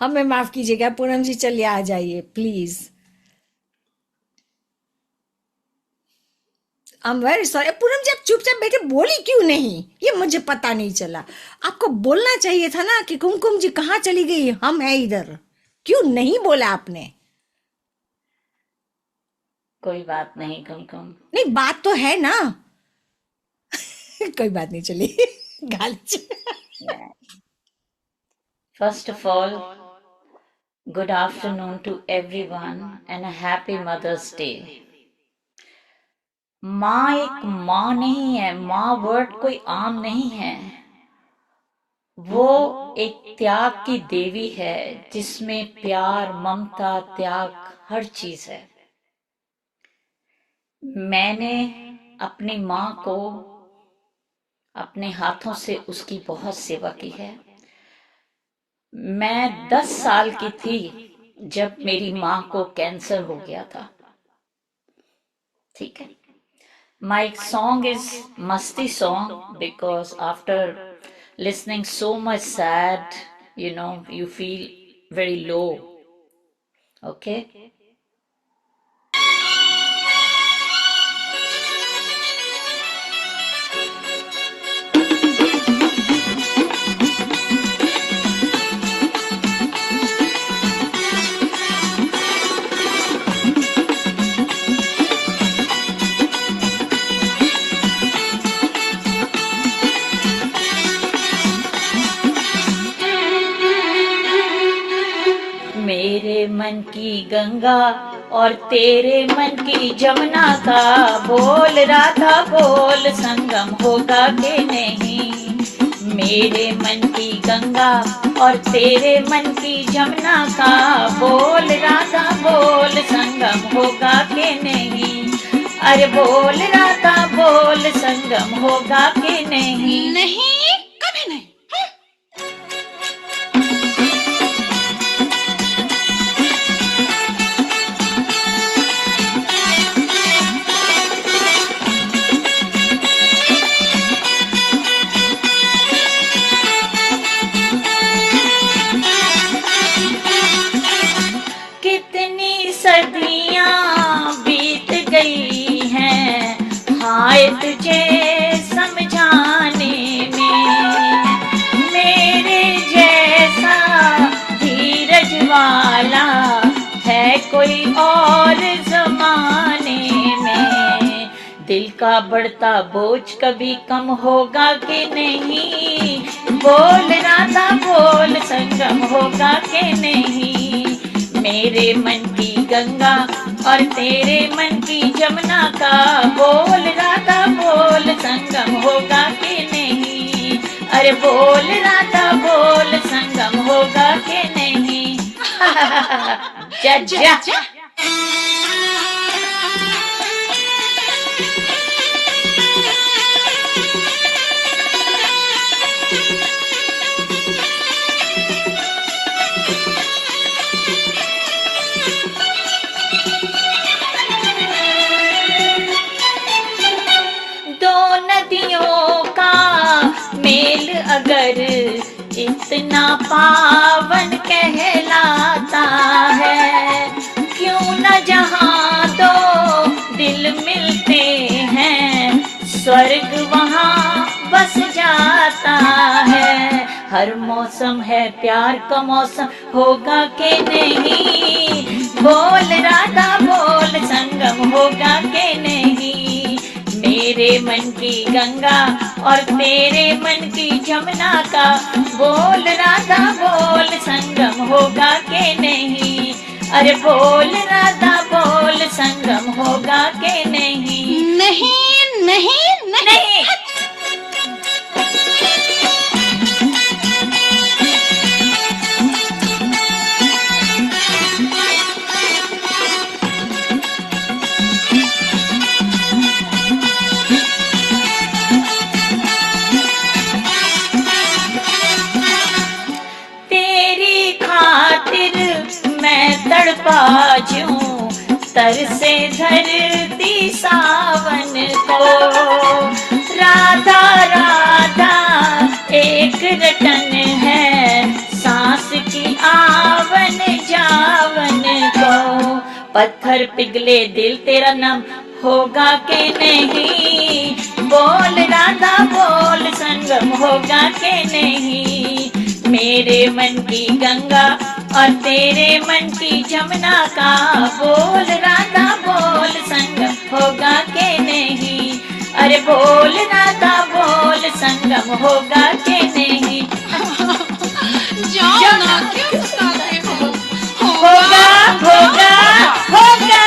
हमें माफ कीजिएगा पूनम जी, चलिए आ जाइए please. I am very sorry. Poonam ji, आप चुपचाप बैठे, बोली क्यों नहीं? ये मुझे पता नहीं चला। आपको बोलना चाहिए था ना कि कुमकुम जी कहाँ चली गई, हम है इधर। क्यों नहीं बोला आपने? कोई बात नहीं कुमकुम। नहीं, बात तो है ना। कोई बात नहीं, चलिए गाली। First of all, good afternoon to everyone and a happy Mother's Day. माँ एक माँ नहीं है, माँ वर्ड कोई आम नहीं है। वो एक त्याग की देवी है, जिसमें प्यार, ममता, त्याग हर चीज है। मैंने अपनी माँ को अपने हाथों से उसकी बहुत सेवा की है। मैं 10 साल की थी जब मेरी माँ को कैंसर हो गया था। ठीक है। My song is Masti song because after listening so much sad, you feel very low. Okay? मेरे मन की गंगा और तेरे मन की जमुना का बोल राधा बोल, संगम होगा कि नहीं। मेरे मन की गंगा और तेरे मन की जमुना का बोल राधा बोल, संगम होगा कि नहीं। अरे बोल राधा बोल, संगम होगा कि नहीं। नहीं, कभी नहीं। कितनी सदियां बीत गई हैं हाय तुझे समझाने में। मेरे जैसा धीरज वाला है कोई और जमाने में। दिल का बढ़ता बोझ कभी कम होगा कि नहीं। बोल राधा बोल, संगम होगा कि नहीं। मेरे मन की गंगा और तेरे मन की जमुना का बोल राधा बोल संगम होगा कि नहीं, अरे बोल राधा बोल संगम होगा कि नहीं। जा जा नदियों का मेल अगर इतना पावन कहलाता है, क्यों न जहाँ दो दिल मिलते हैं स्वर्ग वहाँ बस जाता है। हर मौसम है प्यार का मौसम होगा कि नहीं, बोल राधा बोल संगम होगा कि नहीं। मेरे मन की गंगा और तेरे मन की जमुना का बोल राधा बोल संगम होगा कि नहीं, अरे बोल राधा बोल संगम होगा कि नहीं। नहीं नहीं नहीं, तड़पा जूं तरसे धरती सावन को, राधा राधा एक रटन है सांस की आवन जावन को। पत्थर पिघले दिल तेरा नम होगा कि नहीं, बोल राधा बोल संगम होगा कि नहीं। मेरे मन की गंगा और तेरे मन की जमुना का बोल राधा बोल संगम होगा कि नहीं, अरे बोल राधा बोल संगम होगा कि नहीं। जाओ ना, क्यों सुनाते हो? होगा होगा होगा।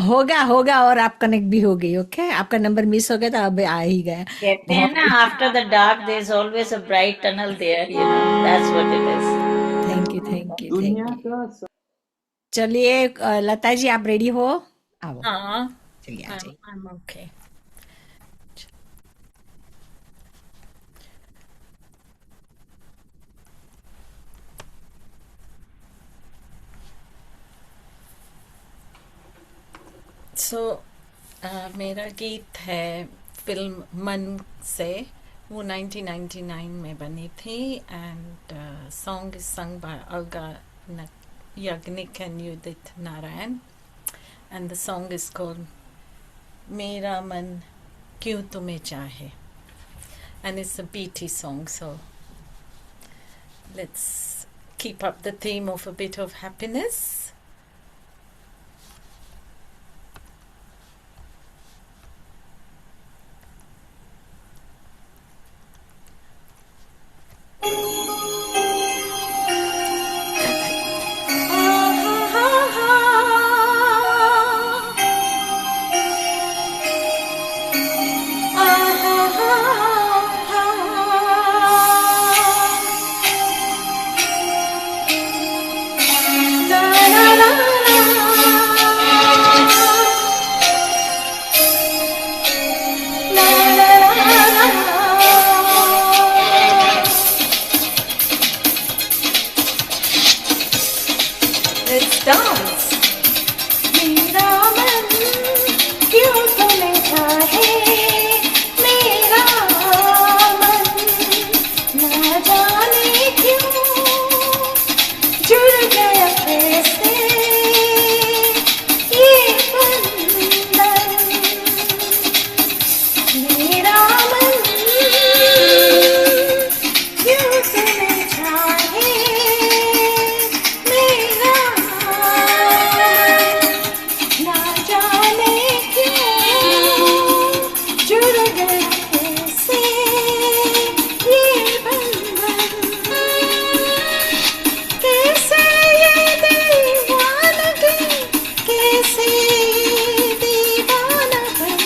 होगा होगा और आप कनेक्ट भी हो गई। ओके, आपका नंबर मिस हो गया था, अब आ ही गया। कहते हैं ना, after the dark there is always a bright tunnel there, you know, that's what it is. Thank you thank you thank you. चलिए लता जी, आप रेडी हो? आओ, हाँ, चलिए आ जाइए। I'm okay. सो मेरा गीत है फिल्म मन से, वो 1999 में बनी थी, and song is sung by Alka Yagnik and Udit Narayan, and the song is called मेरा मन क्यों तुम्हें चाहे, and it's a beauty song, so let's keep up the theme of a bit of happiness. Let's dance. मेरा मन क्यों तुम्हें चाहे, मेरा जाने क्यों जुड़ गया कैसे ये बंधन मेरा मन क्यों तुम्हें चाहे मेरा मन ना जाने क्यों जुड़ गया कैसे ये बंधन कैसे ये दीवानगी कैसे ये दीवानापन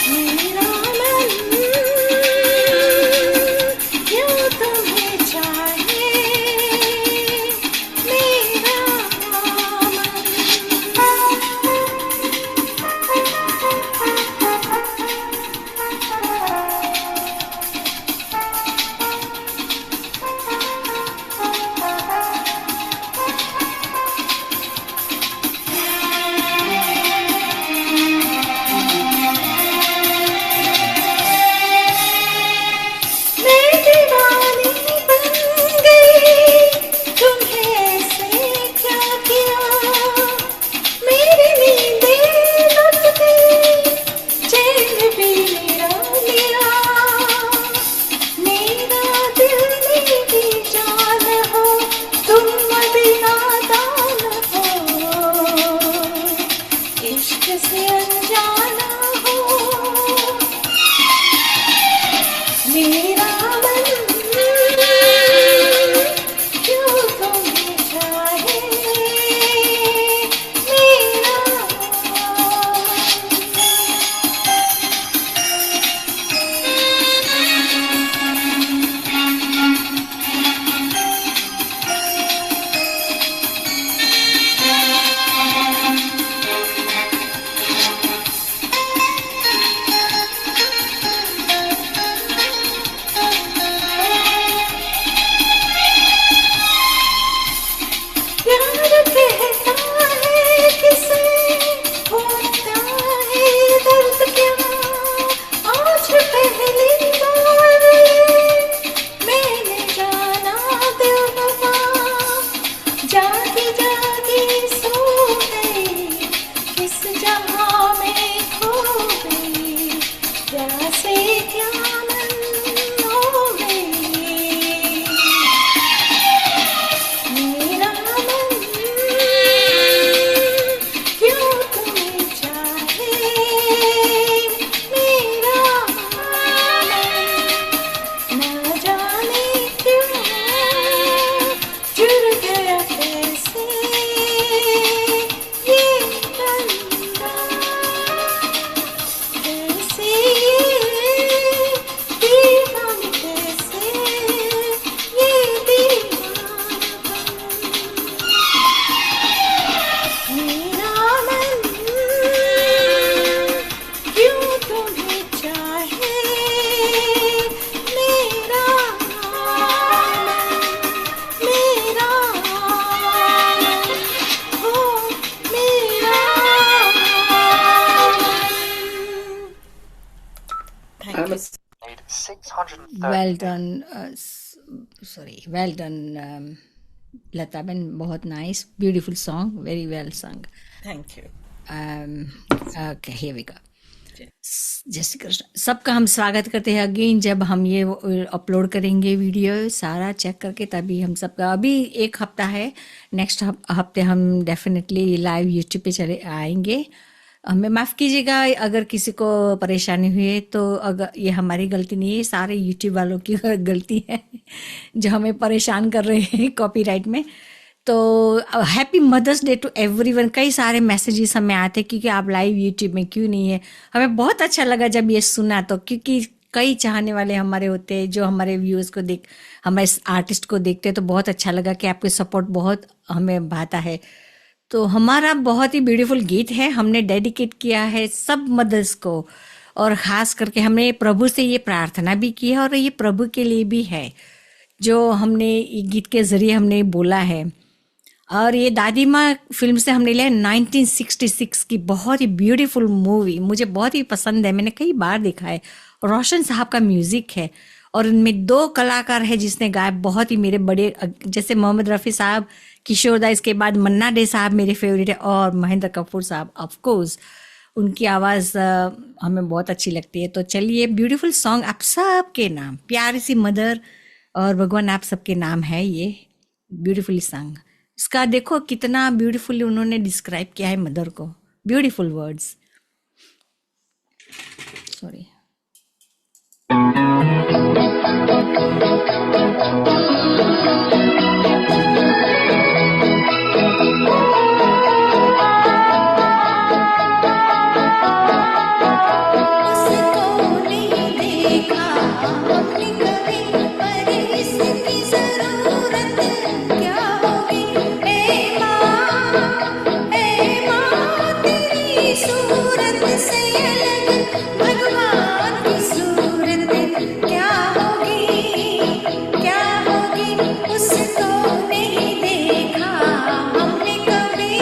मेरा मन क्यों तुम्हें चाहे मेरा मैं दीवानी बन गई तुम्हें ऐसे क्या किया मेरी नींदें लुट गई चैन भी मेरा लिया मेरा दिल मेरी जान हो तुम मदीना दान हो इश्क से अनजाना हो मेरा मन क्यों तुम्हें चाहे मेरा प्यार कहता है किसे होता है दर्द क्या आज पहली बार मैंने जाना दिलरुबा जागी जागी सो गई किस जहां में खो गई प्यासे क्या मन हो गई मेरा मन क्यों तुम्हें चाहे मेरा मन ना जाने क्यों जुड़ गया कैसे ये बंधन कैसे ये दीवान कैसे ये दीवानापन मेरा मन क्यों तुम्हें चाहे मेरा मन मेरा मन हो मेरा Thank you. Well done sorry well done Lata ben बहुत nice beautiful song very well song Thank you. Okay here we go जय श्री कृष्ण सबका हम स्वागत करते हैं अगेन जब हम ये अपलोड करेंगे वीडियो सारा चेक करके तभी हम सबका अभी एक हफ्ता है नेक्स्ट हफ्ते हम डेफिनेटली लाइव यूट्यूब पे चले आएंगे हमें माफ़ कीजिएगा अगर किसी को परेशानी हुई है तो अगर ये हमारी गलती नहीं है सारे यूट्यूब वालों की गलती है जो हमें परेशान कर रहे हैं कॉपीराइट में तो happy Mother's Day to everyone कई सारे मैसेजेस हमें आते क्योंकि आप लाइव यूट्यूब में क्यों नहीं है हमें बहुत अच्छा लगा जब ये सुना तो क्योंकि कई चाहने वाले हमारे होते हैं जो हमारे व्यूअर्स को देख हमारे आर्टिस्ट को देखते हैं तो बहुत अच्छा लगा कि आपके सपोर्ट बहुत हमें भाता है तो हमारा बहुत ही ब्यूटीफुल गीत है हमने डेडिकेट किया है सब मदर्स को और ख़ास करके हमने प्रभु से ये प्रार्थना भी की है और ये प्रभु के लिए भी है जो हमने ये गीत के ज़रिए हमने बोला है और ये दादी माँ फिल्म से हमने लिया 1966 की बहुत ही ब्यूटीफुल मूवी मुझे बहुत ही पसंद है मैंने कई बार देखा है रोशन साहब का म्यूजिक है, और उनमें 2 कलाकार है जिसने गाया बहुत ही मेरे बड़े, जैसे मोहम्मद रफ़ी साहब, किशोर दा, इसके बाद मन्ना डे साहब मेरे फेवरेट है, और महेंद्र कपूर साहब ऑफ कोर्स। उनकी आवाज़ हमें बहुत अच्छी लगती है। तो चलिए, ब्यूटीफुल सॉन्ग आप सबके नाम, प्यारी सी मदर, और भगवान आप सबके नाम है ये ब्यूटीफुल सॉन्ग। इसका देखो कितना ब्यूटीफुली उन्होंने डिस्क्राइब किया है मदर को, ब्यूटीफुल वर्ड्स। सॉरी। उसको नहीं देखा हमने कभी, पर इसकी जरूरत क्या होगी। ए माँ तेरी सूरत से अलग भगवान की सूरत क्या होगी, क्या होगी। उसको नहीं देखा हमने कभी।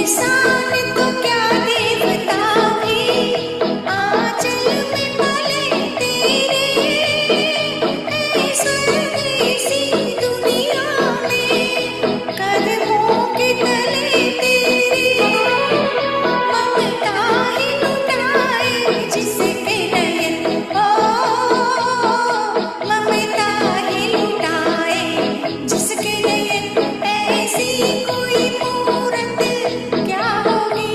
इंसान को क्या देवता भी आंचल में पले तेरे, ऐ स्वर्ग सी दुनिया में कदमों के तले तेरे। ममता ही लुटाए जिसके नयन, ओ ममता ही लुटाए जिसके नयन, ऐसी कोई मूरत क्या होगी।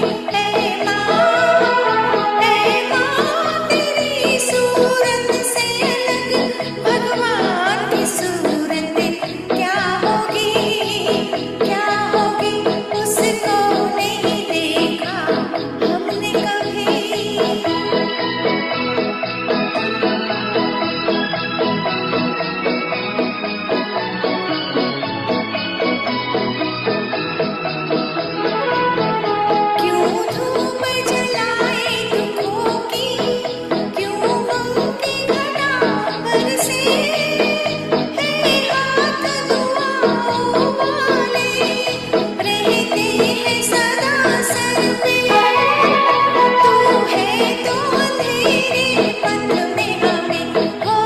ए माँ तेरी सूरत से अलग भगवान की सूरत क्या होगी, क्या होगी। उसको नहीं देखा हमने कभी। क्यों धूप जलाए दुखों की, क्यों गम की घटा बरसे, है हाथ दुआओं वाले रहते हैं सदा सर पे। तू है तो अंधेरे पथ में हमें, हो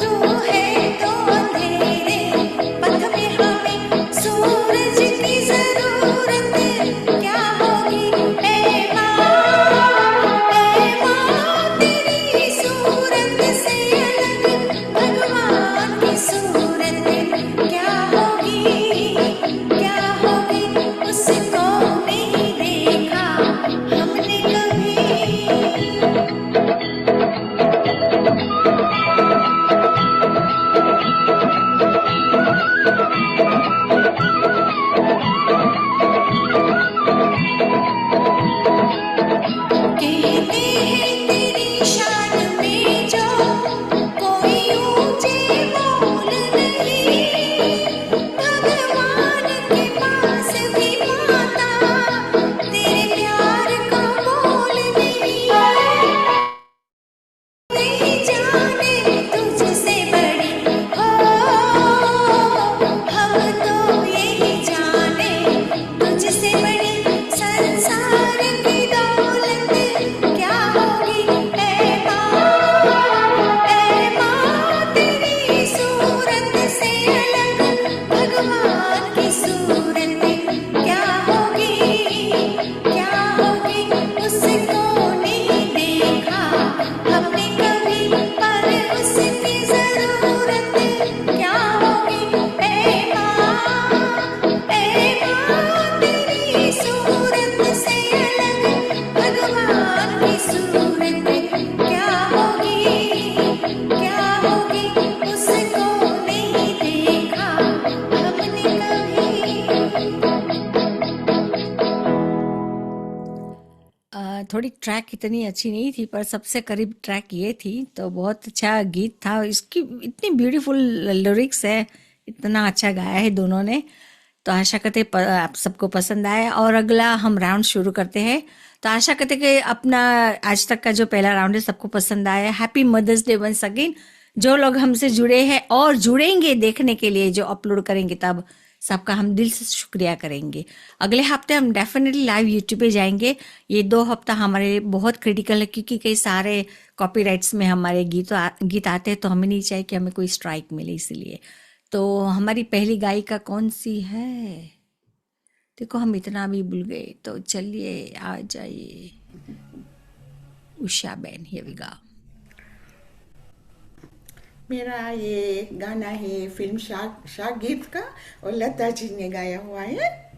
तू है तो अंधेरे पथ में हमें, सूरज की जरूरत क्या होगी। ए माँ तेरी सूरत से अलग भगवान की सूरत क्या होगी, क्या होगी। उसको नहीं देखा हमने कभी। कहते हैं तेरी शान में जो कोई ऊंचे मोल नहीं, भगवान के पास भी माता तेरे प्यार का मोल नहीं। नहीं जाने तुझसे बड़ी, हो हम तो यही जाने तुझसे बड़ी, संसार की दौलत क्या होगी। ए माँ तेरी सूरत से अलग भगवान की सूरत क्या होगी, क्या होगी। उसको नहीं देखा हमने कभी, पर उसकी जरूरत क्या होगी। ए माँ तेरी सूरत से अलग भगवान की सूरत क्या होगी, क्या होगी। उसको नहीं देखा हमने कभी। थोड़ी ट्रैक इतनी अच्छी नहीं थी, पर सबसे करीब ट्रैक ये थी, तो बहुत अच्छा गीत था। इसकी इतनी ब्यूटीफुल लिरिक्स है, इतना अच्छा गाया है दोनों ने। तो आशा करते आप सबको पसंद आया, और अगला हम राउंड शुरू करते हैं। तो आशा करते कि अपना आज तक का जो पहला राउंड है सबको पसंद आया। Happy Mother's Day once again. जो लोग हमसे जुड़े हैं और जुड़ेंगे देखने के लिए, जो अपलोड करेंगे, तब सबका हम दिल से शुक्रिया करेंगे। अगले हफ्ते हम डेफिनेटली लाइव यूट्यूब पे जाएंगे। ये 2 हफ्ता हमारे लिए बहुत क्रिटिकल है, क्योंकि कई सारे कॉपीराइट्स में हमारे गीत आते हैं, तो हमें नहीं चाहिए कि हमें कोई स्ट्राइक मिले। इसलिए तो हमारी पहली गायिका कौन सी है? देखो, हम इतना भी भूल गए। तो चलिए आ जाइए, उषा बहन, हियर वी गो। मेरा ये गाना है फिल्म शागिर्द का, और लता जी ने गाया हुआ है।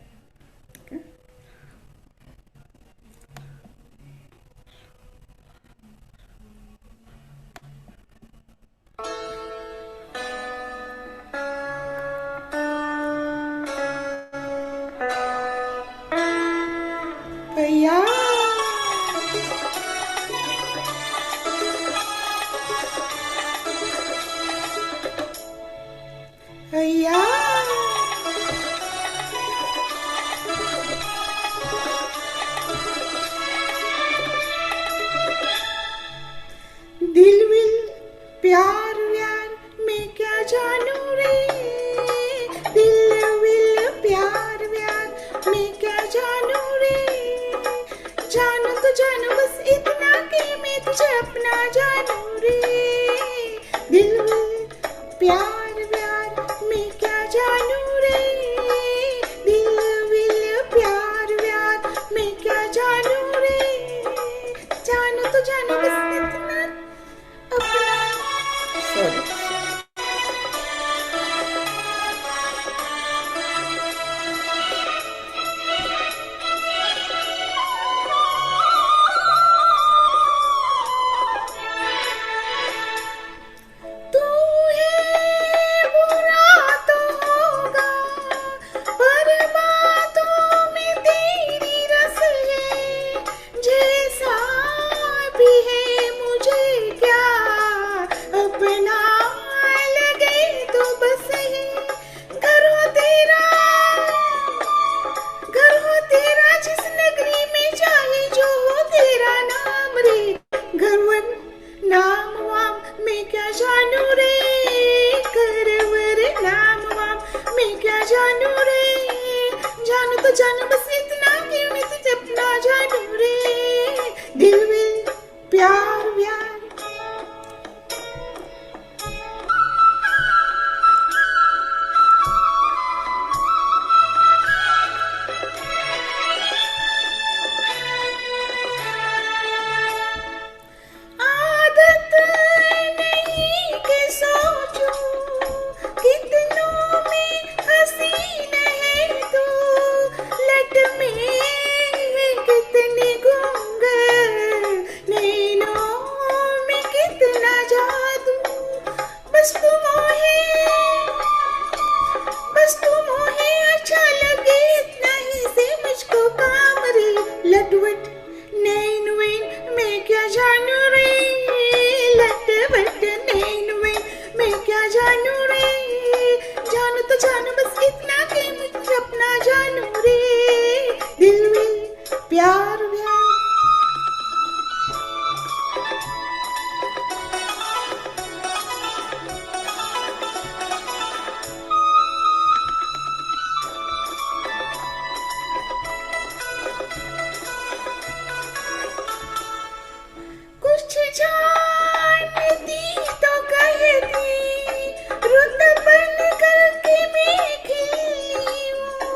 भैया भैया दिल विल प्यार व्यार मैं क्या जानू रे, दिल विल प्यार व्यार मैं क्या जानू रे, जानू तो जानू बस इतना कि मैं तुझे अपना जानू रे, दिल विल प्यार व्यार मैं क्या जानू रे, दिल विल प्यार व्यार मैं क्या जानू रे, जानू तो जानू बस इतना अपना। सॉरी, तू है बुरा तो होगा, पर बातों में तेरी रस है, जैसा भी है मुझे क्या अपना लगे तो बस है, घर हो तेरा जिस नगरी में चाहे जो हो तेरा नाम रे, घरवर नाम वाम मैं क्या जानू रे, घरवर नाम वाम मैं क्या जानू रे, जानू तो जानू बस इतना कि मैं तुझे अपना जानू रे, दिल में प्यार व्यार। आदत नहीं कि सोचूं कितनों में हसीन है तू, लट में कितनी गूंगर, नैनों में कितना जादू, बस तू मोहे अच्छा लगे इतना ही से मुझको काम रे, लटवट नैन वैन मैं क्या जानू रे, लटवट नैन वैन मैं क्या जानू रे, जानू तो जानू बस इतना कि मुझे अपना जानू रे, दिल में प्यार व्यार। कुछ जानती तो कहती, रुत बन करके मैं खिली हूँ,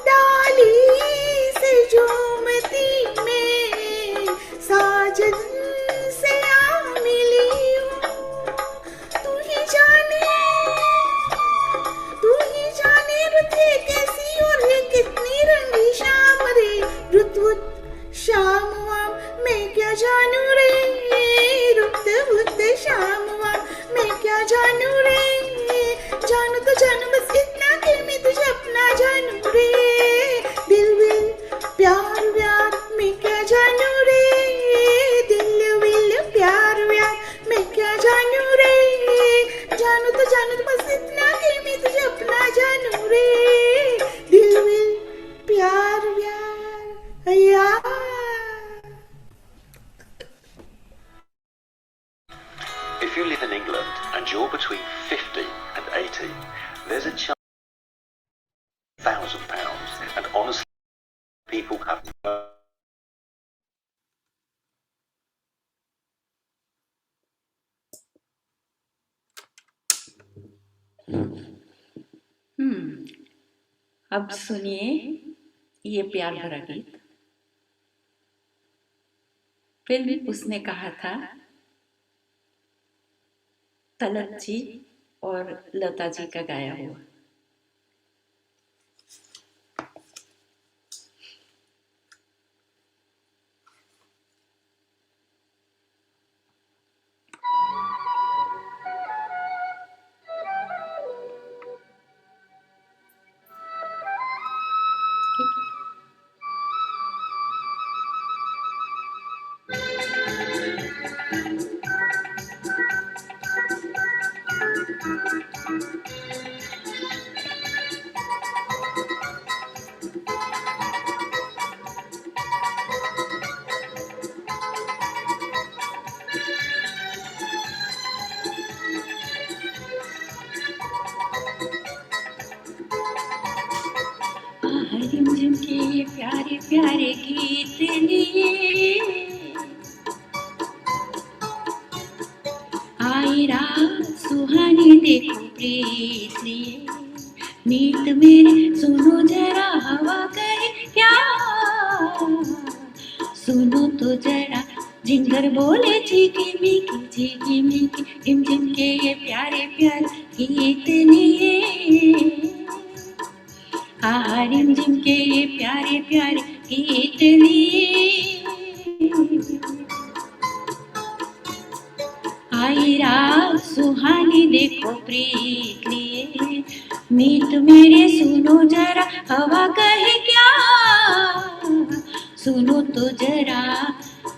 डाली से झूमती मैं साजन से आ मिली हूँ, तू ही जाने रुते कैसी और ये कितनी रंगी शाम रे, रुत शाम वाम मैं क्या जानू रे, रुत शाम वाम मैं क्या जानू रे, जानू तो जानू बस इतना कि मैं तुझे अपना जानू रे, दिल विल प्यार व्यार मैं क्या जानू रे, दिल विल प्यार व्यार मैं क्या जानू रे, जानू तो बस इतना कि मैं तुझे अपना जानू रे, दिल विल प्यार व्यार। यार If you live in England and between 50 and 80, there's a chance £1,000, and honestly, people have no. अब सुनिए ये प्यार भरा गीत। फिल्म उसने कहा था, तलत जी और लता जी का गाया हुआ। रिमझिम के ये प्यारे प्यारे गीत लिए आई रात सुहानी देखो प्रीत लिए, मीत मेरे सुनो जरा हवा कहे क्या, सुनो तो जरा जिंगर बोले चीकी मीकी रिमझिम के ये प्यारे प्यारे गीत लिए, रिमझिम के ये प्यारे प्यारे गीत लिए आई रात सुहानी देखो प्रीत लिए, मीत मेरे सुनो जरा हवा कहे क्या, सुनो तो जरा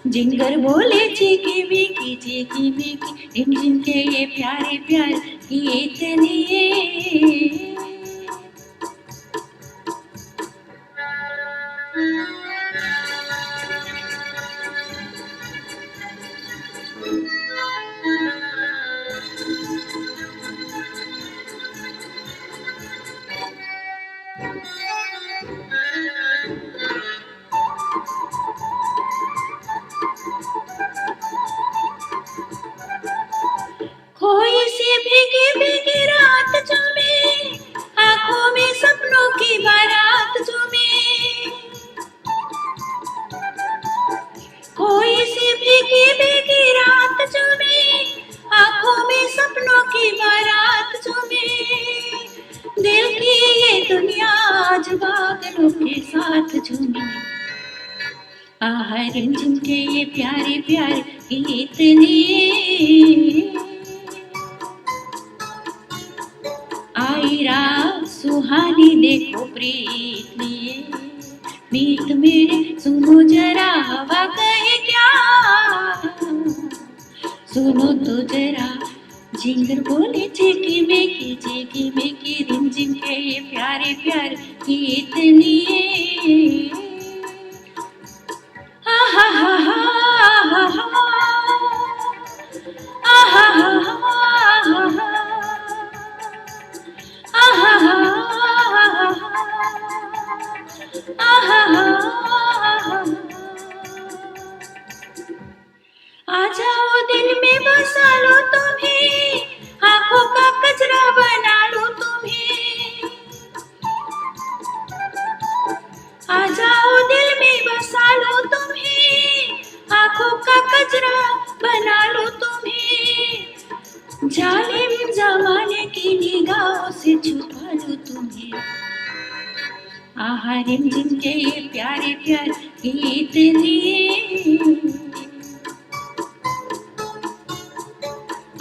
जिंगर बोले चीकी मीकी रिमझिम के ये प्यारे प्यारे गीत लिए। खोई सी भीगी भीगी रात झूमे, आंखों में सपनों की बारात झूमे, खोई सी भीगी भीगी रात झूमे, आंखों में सपनों की बारात झूमे, दिल की ये दुनिया आज बादलों के साथ झूमे, रिमझिम के ये प्यारे प्यारे गीत लिए आई रात सुहानी देखो प्रीत लिए, मीत मेरे सुनो जरा हवा कहे क्या, सुनो तो जरा जिंगर बोले चीकी मेकी रिमझिम के ये प्यारे प्यारे गीत लिए। आहा हा हा हा आहा आ जाओ दिल में बसा लो तुम्हें, आंखों का कचरा बना लो तुम्हें, आ जाओ दिल में बसा लो तुम्हें, आंखों का कचरा बना लो तुम्हें, जालिम जमाने की निगाहों से छुपा लो तुम्हें, रिमझिम के ये प्यारे प्यारे गीत लिए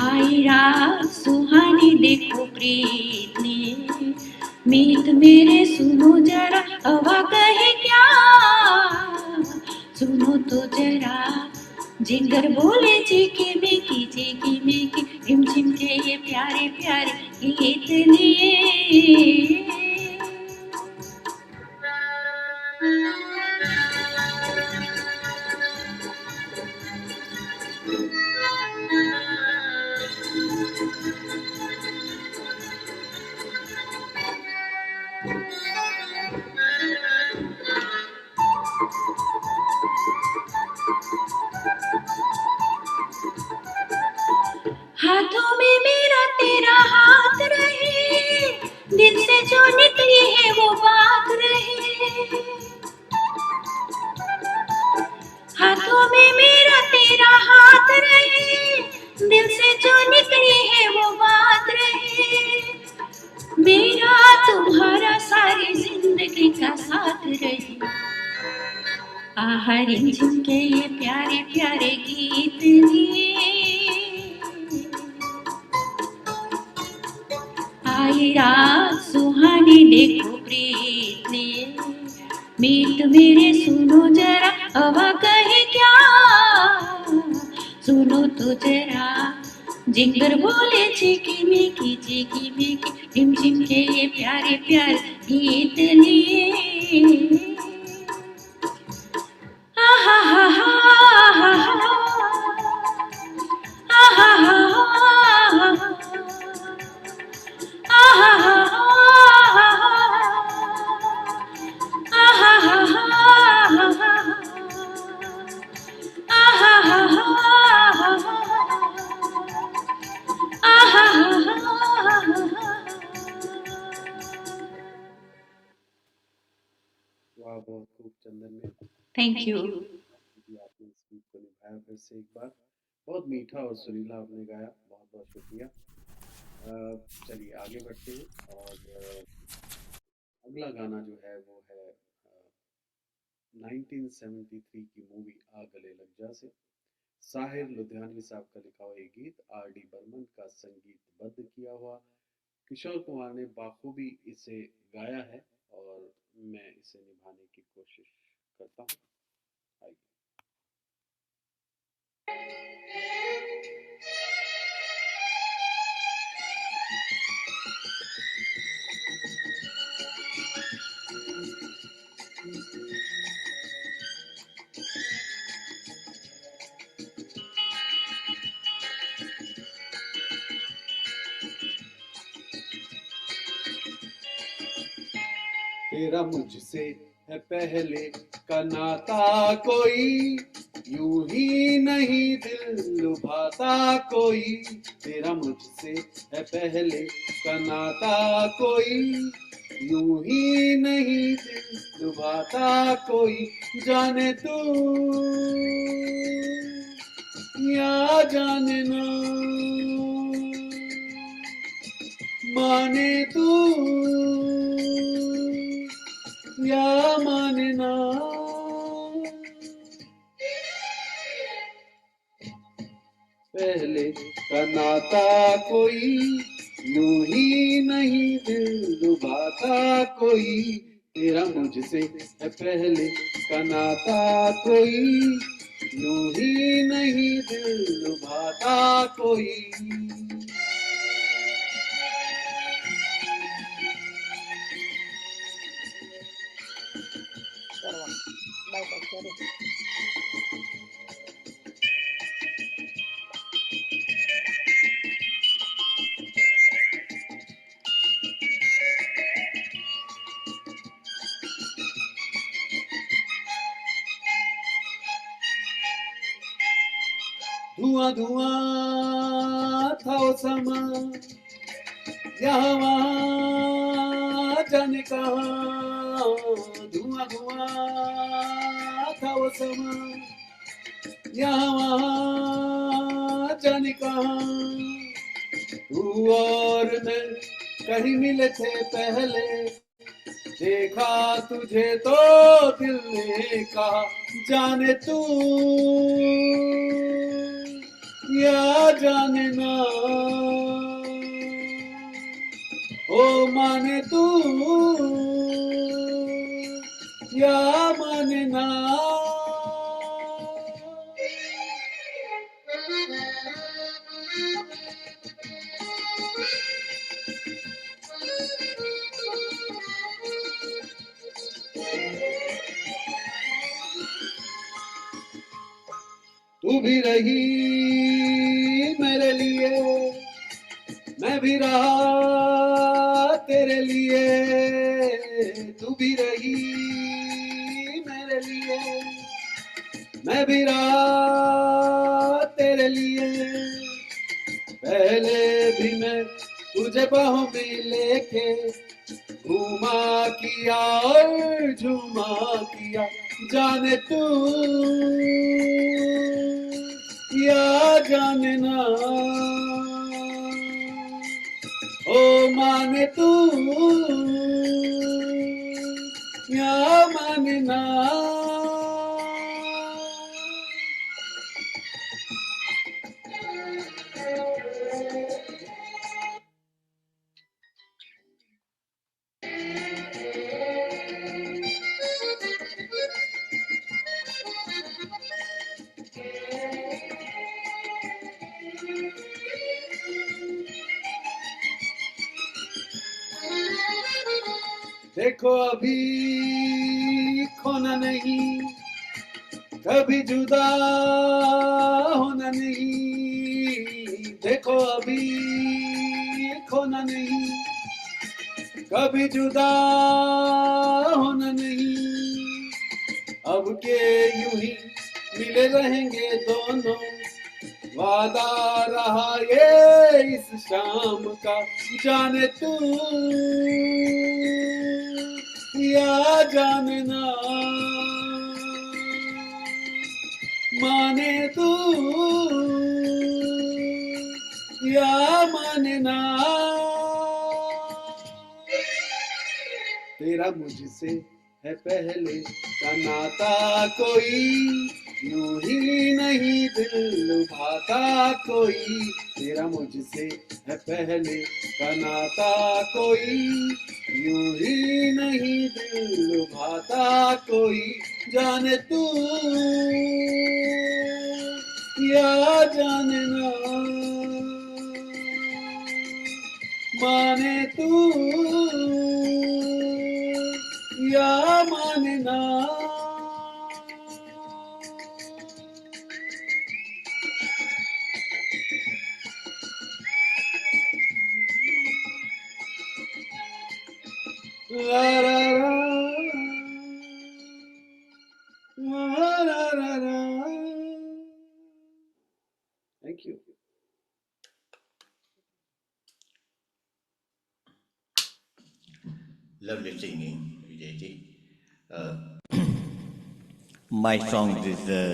आई रात सुहानी देखो प्रीत लिए, मीत मेरे सुनो जरा हवा कहे क्या, सुनो तो जरा जिंगर बोले चीकी मेकी रिमझिम के ये प्यारे प्यारे गीत लिए। है वो बात रहे, हाथों में मेरा तेरा हाथ रहे, दिल से जो निकली है वो बात रहे, मेरा तुम्हारा सारी जिंदगी का साथ रहे। आहा रिमझिम के ये प्यारे प्यारे गीत लिए आई रात सुहानी, देखो प्रीत लिए मीत मेरे सुनो जरा, हवा कहे क्या सुनो तो जरा, जिंगर बोले चिकी मिकी रिमझिम के ये प्यारे प्यारे गीत लिए। आहा हा हा हा आहा हा आहा वाह, बहुत खूब चंदन ने थैंक यू। आपने इस गीत को निभाया फिर से एक बार, बहुत मीठा और सुरीला आपने गाया, बहुत बहुत शुक्रिया। चलिए आगे बढ़ते हैं और अगला गाना जो है वो है 1973 की मूवी आ गले लग जा से साहिर लुधियानवी साहब का लिखा हुआ ये गीत, आर डी बर्मन का संगीतबद्ध किया हुआ, किशोर कुमार ने बाखूबी इसे गाया है और मैं इसे निभाने की कोशिश करता हूँ। आइए। तेरा मुझसे है पहले का नाता कोई, यूं ही नहीं दिल लुभाता कोई, तेरा मुझसे है पहले का नाता कोई, यूं ही नहीं दिल लुभाता कोई, जाने तू या जाने ना, माने तू या माने ना, पहले का नाता कोई, यूं ही नहीं दिल लुभाता कोई, तेरा मुझसे है पहले का नाता कोई, यूं ही नहीं दिल लुभाता कोई। धुआं धुआं था वो समा, यहाँ वहाँ जाने कहाँ, धुआं धुआं था वो समा, यहाँ वहाँ जाने कहाँ, तू और मैं कहीं मिले थे पहले, देखा तुझे तो दिल ने कहा, जाने तू या जाने ना, ओ माने तू या माने ना। तू भी रही मेरे लिए, मैं भी रहा तेरे लिए, तू भी रही मेरे लिए, मैं भी रहा तेरे लिए, पहले भी मैं मुझे बाहों में लेके घूमा किया और झूमा किया, जाने तू या जाने ना, ओ माने तू या माने ना। देखो अभी खोना नहीं, कभी जुदा होना नहीं। देखो अभी खोना नहीं, कभी जुदा होना नहीं। अब के यूं ही मिले रहेंगे दोनों, वादा रहा ये इस शाम का, जाने तू या जाने ना, माने तू या माने ना। तेरा मुझसे है पहले का नाता कोई, यूं ही नहीं दिल लुभाता कोई। तेरा मुझसे है पहले का नाता कोई, यूं ही नहीं दिल लुभाता कोई, जाने तू या जाने ना, माने तू या माने ना। La la la, la la la la. Thank you. Lovely singing, Vijayji. My song is a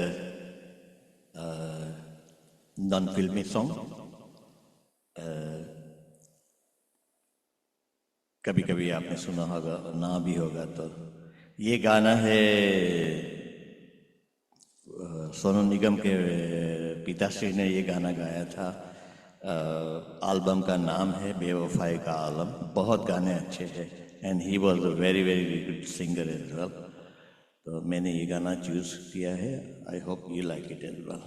non-filmy song. कभी कभी आपने सुना होगा और ना भी होगा। तो ये गाना है सोनू निगम के पिताश्री ने ये गाना गाया था। एल्बम का नाम है बेवफाई का आलम। बहुत गाने अच्छे हैं and he was a very very good singer as well. तो मैंने ये गाना चूज किया है। I hope you like it as well.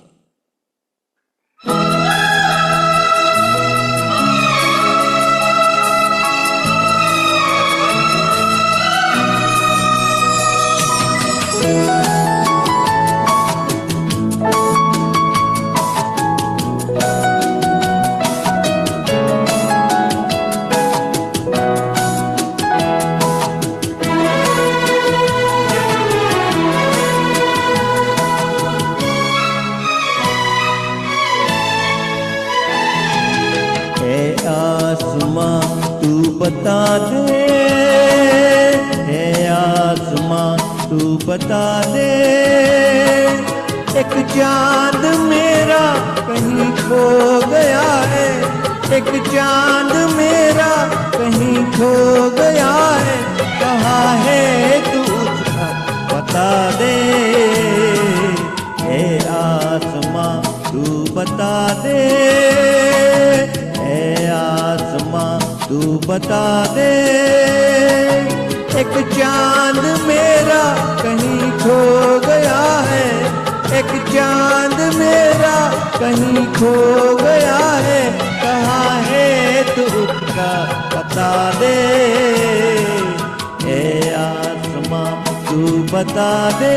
बता दे हे आसमां तू बता दे, एक चांद मेरा कहीं खो गया है, एक चांद मेरा कहीं खो गया है, कहाँ है तू उसका बता दे हे आसमां तू बता दे, हे आसमां तू बता दे, एक चांद मेरा कहीं खो गया है, एक चांद मेरा कहीं खो गया है, कहाँ है तू उसका बता दे हे आसमां तू बता दे।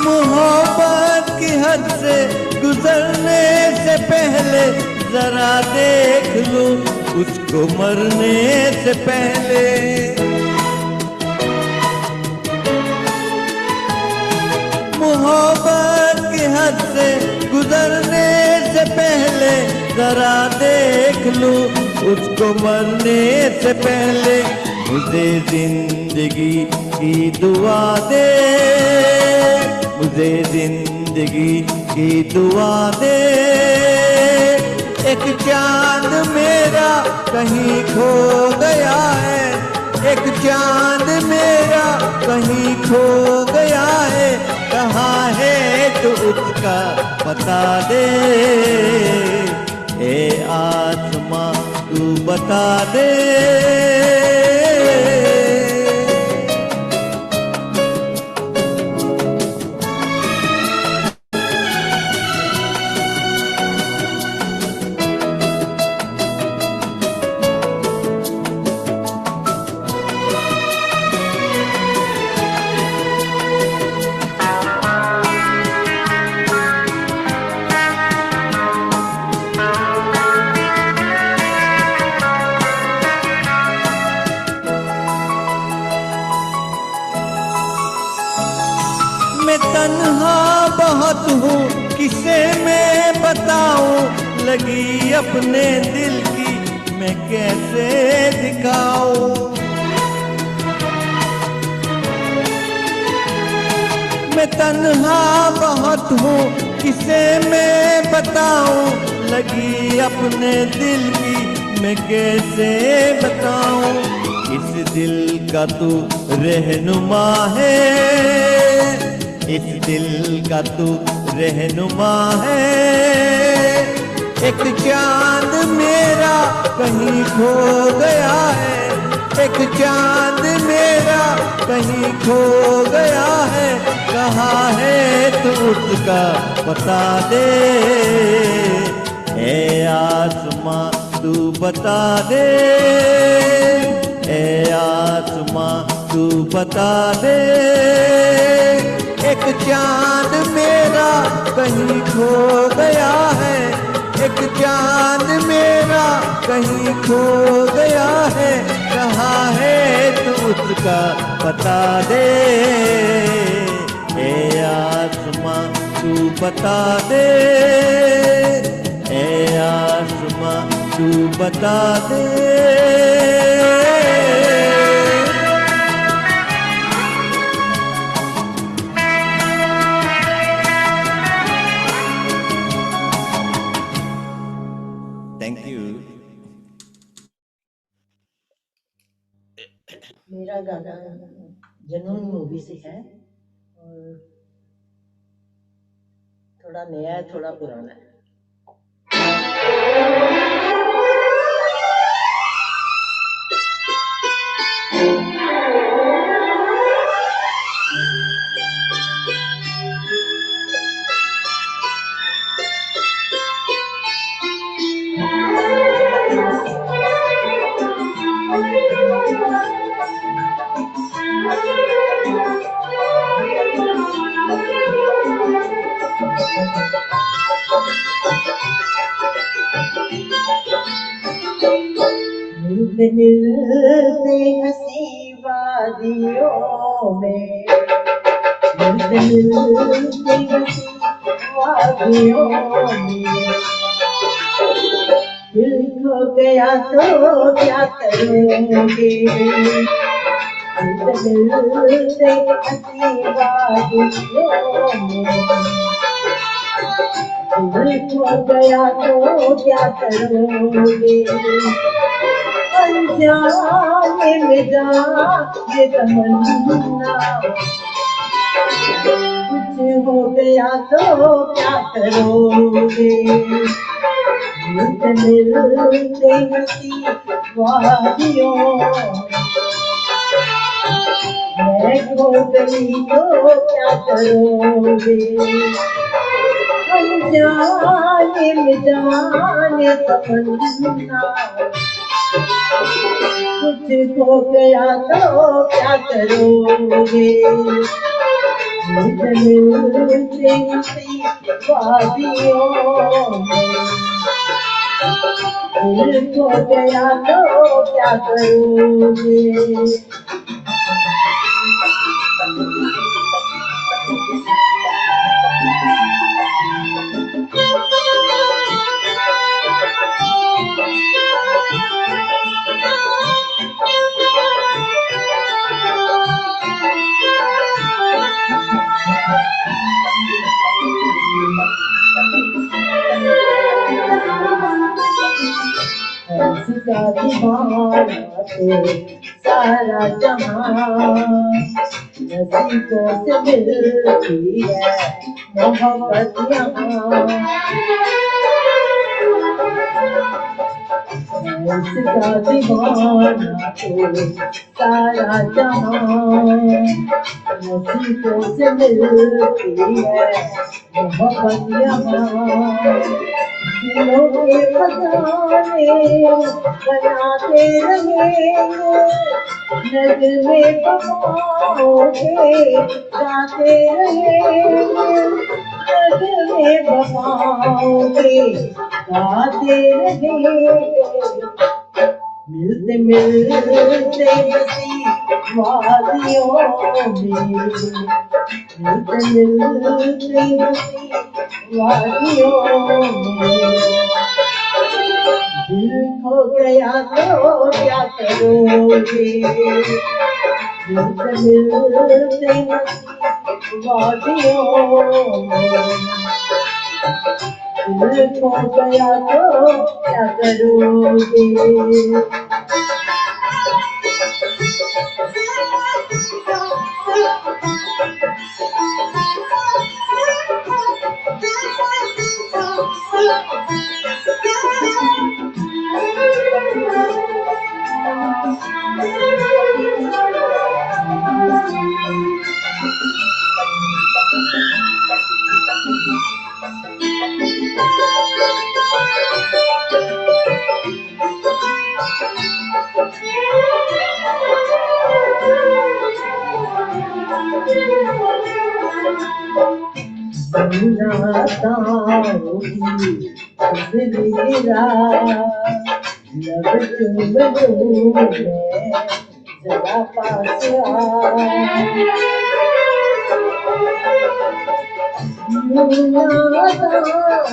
मोहब्बत की हद से गुजरने से पहले जरा देख लूं उसको मरने से पहले। मोहब्बत की हद से गुजरने से पहले जरा देख लूं उसको मरने से पहले। मुझे जिंदगी की दुआ दे, मुझे जिंदगी की दुआ दे। एक चांद मेरा कहीं खो गया है, एक चांद मेरा कहीं खो गया है। कहाँ है तो उसका बता दे, ए आसमां तू बता दे। मैं तन्हा बहुत हूँ किसे मैं बताऊं, लगी अपने दिल की मैं कैसे दिखाऊं। मैं तन्हा बहुत हूँ किसे मैं बताऊं, लगी अपने दिल की मैं कैसे बताऊं। इस दिल का तू रहनुमा है, इस दिल का तू रहनुमा है। एक चांद मेरा कहीं खो गया है, एक चांद मेरा कहीं खो गया है। कहाँ है तू उसका बता दे, ए आसमां तू बता दे, ए आसमां तू बता दे। एक चांद मेरा कहीं खो गया है, एक चांद मेरा कहीं खो गया है। कहाँ है तू उसका बता दे, ए आसमां तू बता दे, ए आसमां तू बता दे। मेरा गाना जनून मूवी से है और थोड़ा नया है थोड़ा पुराना है। मिलते हंसी वादियों में, मिलते हंसी वादियों में। दिल खो गया तो क्या करोगे, मिलते हंसी वादियों में। दिल खो गया तो क्या करोगे, अनजाने में जाने तमन्ना। कुछ हो गया तो क्या करोगे, मिलते हंसी वादियों। मैं खो गई तो क्या करोगे, अनजाने में जाने तमन्ना। कुछ हो गया तो क्या करोगे, मिलते इसी वादियों में दिल खो गया तो क्या करोगे। ऐसा दीवाना तो सारा जहां नसीबों से मिलती है मोहब्बत यहाँ। ऐसा दीवाना तो सारा जहां नसीबों से मिलती है मोहब्बत यहाँ। दिलों के खजाने बनाते रहेंगे नज़्म में बहाओगे गाते रहेंगे नज़्म में बहाओगे गाते रहेंगे। मिलते मिलते इसी वादियों में मिलते मिलते इसी वादियों में दिल खो गया तो क्या करोगे। मिलते मिलते इसी वादियों में दिल खो गया तो क्या करोगे। लब चुम लूं मैं जरा पास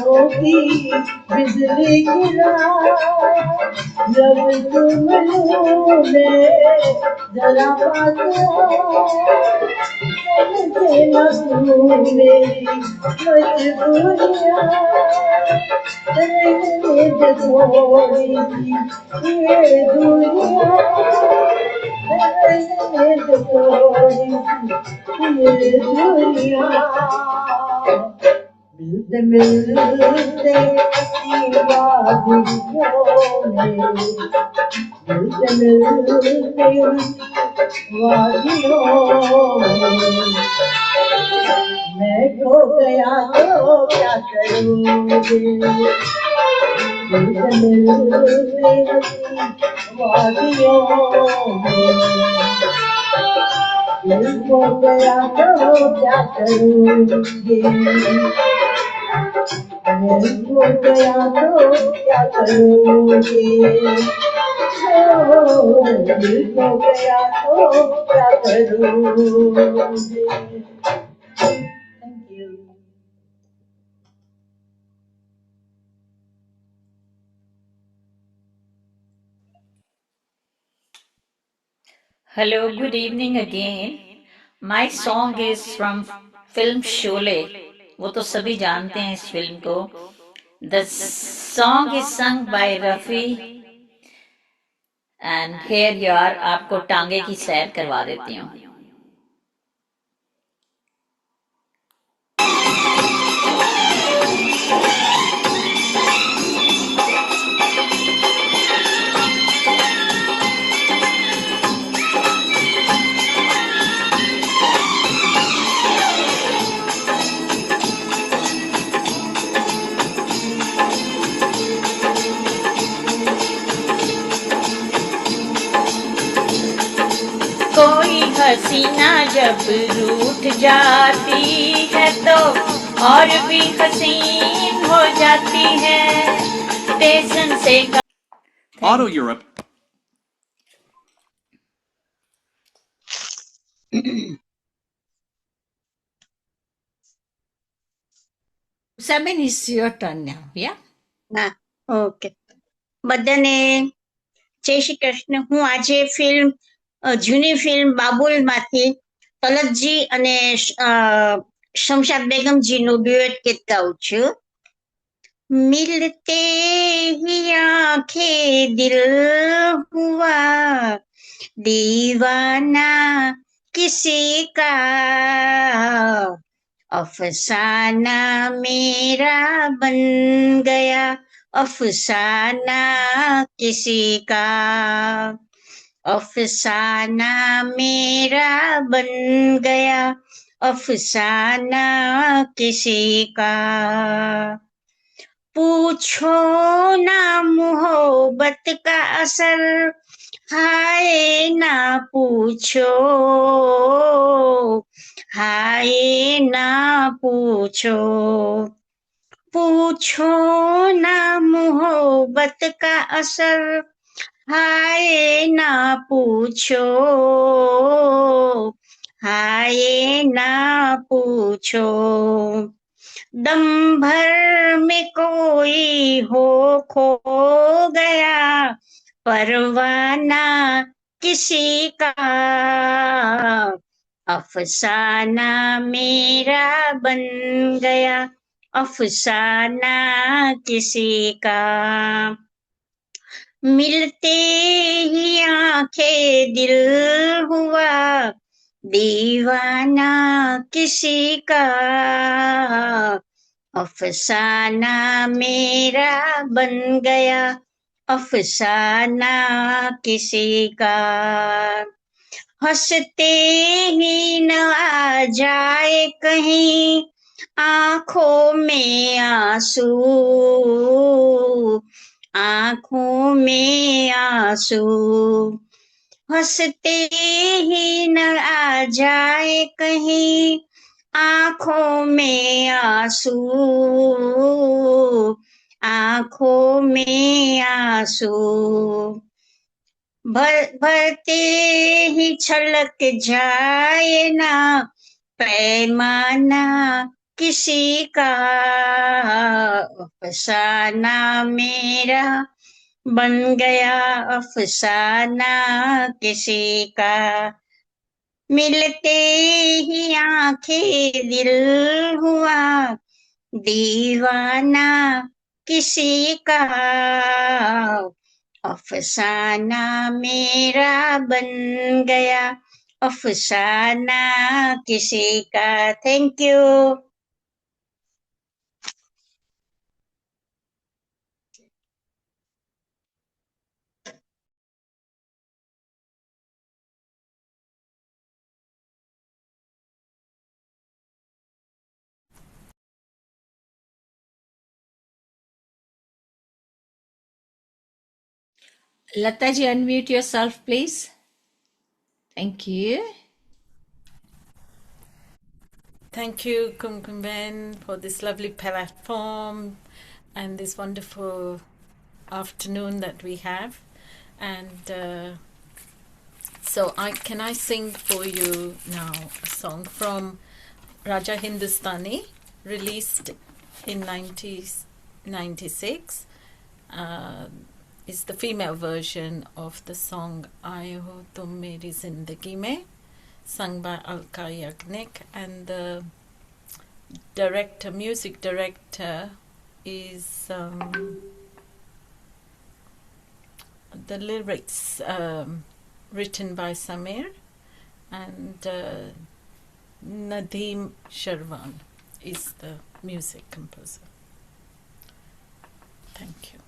होगी बिजली गिरा लब चुम लूं मैं जरा पास समझे न तू मेरी मजबूरियां रहने दे थोड़ी सी ये दुनिया रहने दे थोड़ी सी ये दुनिया। मिलते मिलते इसी वादियों में मिलते मिलते इसी वादियों में मैं खो गया तो क्या करूँगी। मिलते मिलते इसी वादियों में दिल खो गया तो क्या करूँगी। दिल खो गया तो क्या करूँगी। दिल खो गया तो क्या करूँगी। Thank you. Hello, good evening again. My song is from film Sholay. वो तो सभी जानते हैं इस फिल्म को. The song is sung by Rafi. And here you are. आपको टांगे की सैर करवा देती हूँ. कोई हंस हसीना जब रूठ जाती है तो और भी हसीन हो जाती है। स्टेशन से Auto Europe. Samin, it's your turn now. Yeah. હા ઓકે બધાને જય શ્રી કૃષ્ણ. હું આજે જૂની ફિલ્મ બાબુલમાંથી તલતજી અને શમશાદ બેગમજીનું ડ્યુએટ ગીત ગાઉં છું. मिलते ही आंखें दिल हुआ दीवाना किसी का अफसाना मेरा बन गया अफसाना किसी का अफसाना मेरा बन गया अफसाना किसी का पूछो ना मोहब्बत का असर हाय ना पूछो हाय ना पूछो पूछो ना मोहब्बत का असर हाय ना पूछो हाय ना पूछो दम भर में कोई हो खो गया परवाना किसी का अफसाना मेरा बन गया अफसाना किसी का मिलते ही आंखें दिल हुआ दीवाना किसी का अफसाना मेरा बन गया अफसाना किसी का हंसते ही न आ जाए कहीं आंखों में आंसू आंखों में आंसू हंसते ही न आ जाए कहीं आंखों में आंसू आंखों में आंसू भरते ही छलक जाए ना पैमाना किसी का अफसाना मेरा बन गया अफसाना किसी का मिलते ही आंखें दिल हुआ दीवाना किसी का अफसाना मेरा बन गया अफसाना किसी का thank you Lataji, unmute yourself, please. Thank you. Thank you, Kumkumben, for this lovely platform and this wonderful afternoon that we have. And so can I sing for you now a song from Raja Hindustani, released in 1996. Is the female version of the song Aaye Ho Tum Meri Zindagi Mein, sung by Alka Yagnik, and the music director is the lyrics written by Samir, and Nadeem Sharwan is the music composer. Thank you.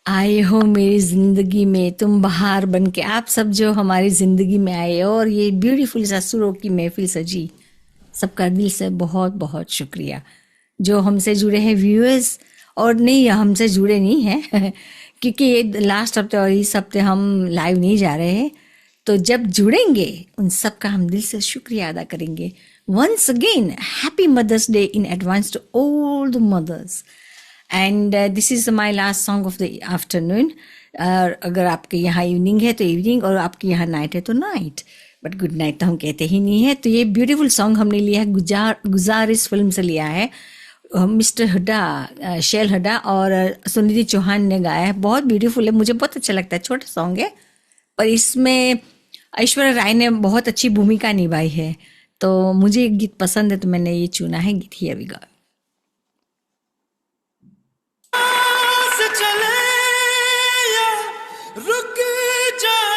आए हो मेरी जिंदगी में तुम बहार बन के, आप सब जो हमारी जिंदगी में आए और ये ब्यूटीफुल सा सुरों की महफिल सजी, सबका दिल से बहुत बहुत शुक्रिया। जो हमसे जुड़े हैं व्यूअर्स, और नहीं हमसे जुड़े नहीं हैं क्योंकि ये लास्ट हफ्ते और इस हफ्ते हम लाइव नहीं जा रहे हैं, तो जब जुड़ेंगे उन सब का हम दिल से शुक्रिया अदा करेंगे। Once again happy Mother's Day in advance to all the mothers. And this is my last song of the afternoon. अगर आपके यहाँ इवनिंग है तो इवनिंग, और आपके यहाँ नाइट है तो नाइट, बट गुड नाइट तो हम कहते ही नहीं है। तो ये ब्यूटीफुल सॉन्ग हमने लिया है गुजारिश फिल्म से लिया है। मिस्टर हुड्डा, शैल हुड्डा और सुनिधि चौहान ने गाया है। बहुत ब्यूटीफुल है, मुझे बहुत अच्छा लगता है। छोटा सॉन्ग है पर इसमें ऐश्वर्या राय ने बहुत अच्छी भूमिका निभाई है, तो मुझे ये गीत पसंद है तो मैंने ये चुना है गीत। Here we go. से चले या रुक जाए,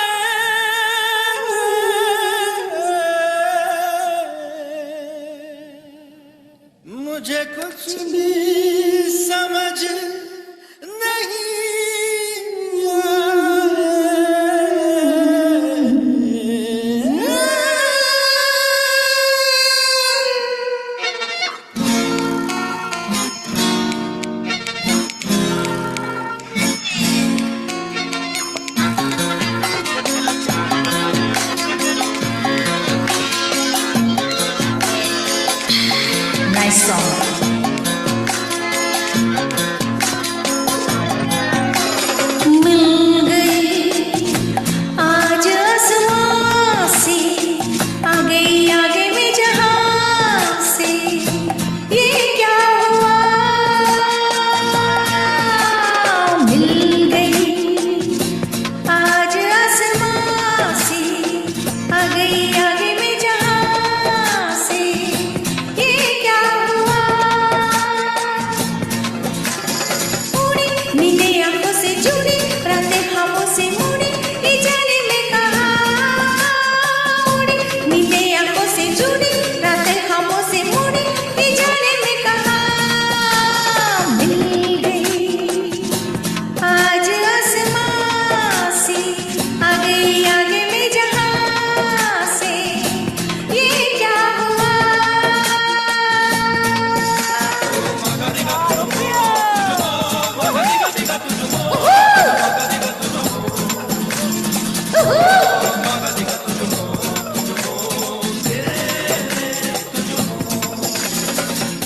मुझे कुछ भी समझ नहीं नाइस सॉन्ग। मिल गई आज आसमां से, आ गई आगे में जहां से, ये क्या हुआ। मिल गई आज आसमां से, आ गई आगे में जहां से, ये क्या हुआ। उड़ी नींदे आंखों से जुड़ी, रातें ख्वाबों से मुड़ी, ये जाने में कहाँ। उड़ी नींदे आंखों से जुड़ी, रातें ख्वाबों से मुड़ी, ये जाने में कहाँ। मिल गई आज आसमां से, आ गई आगे में जहां से, ये क्या हुआ।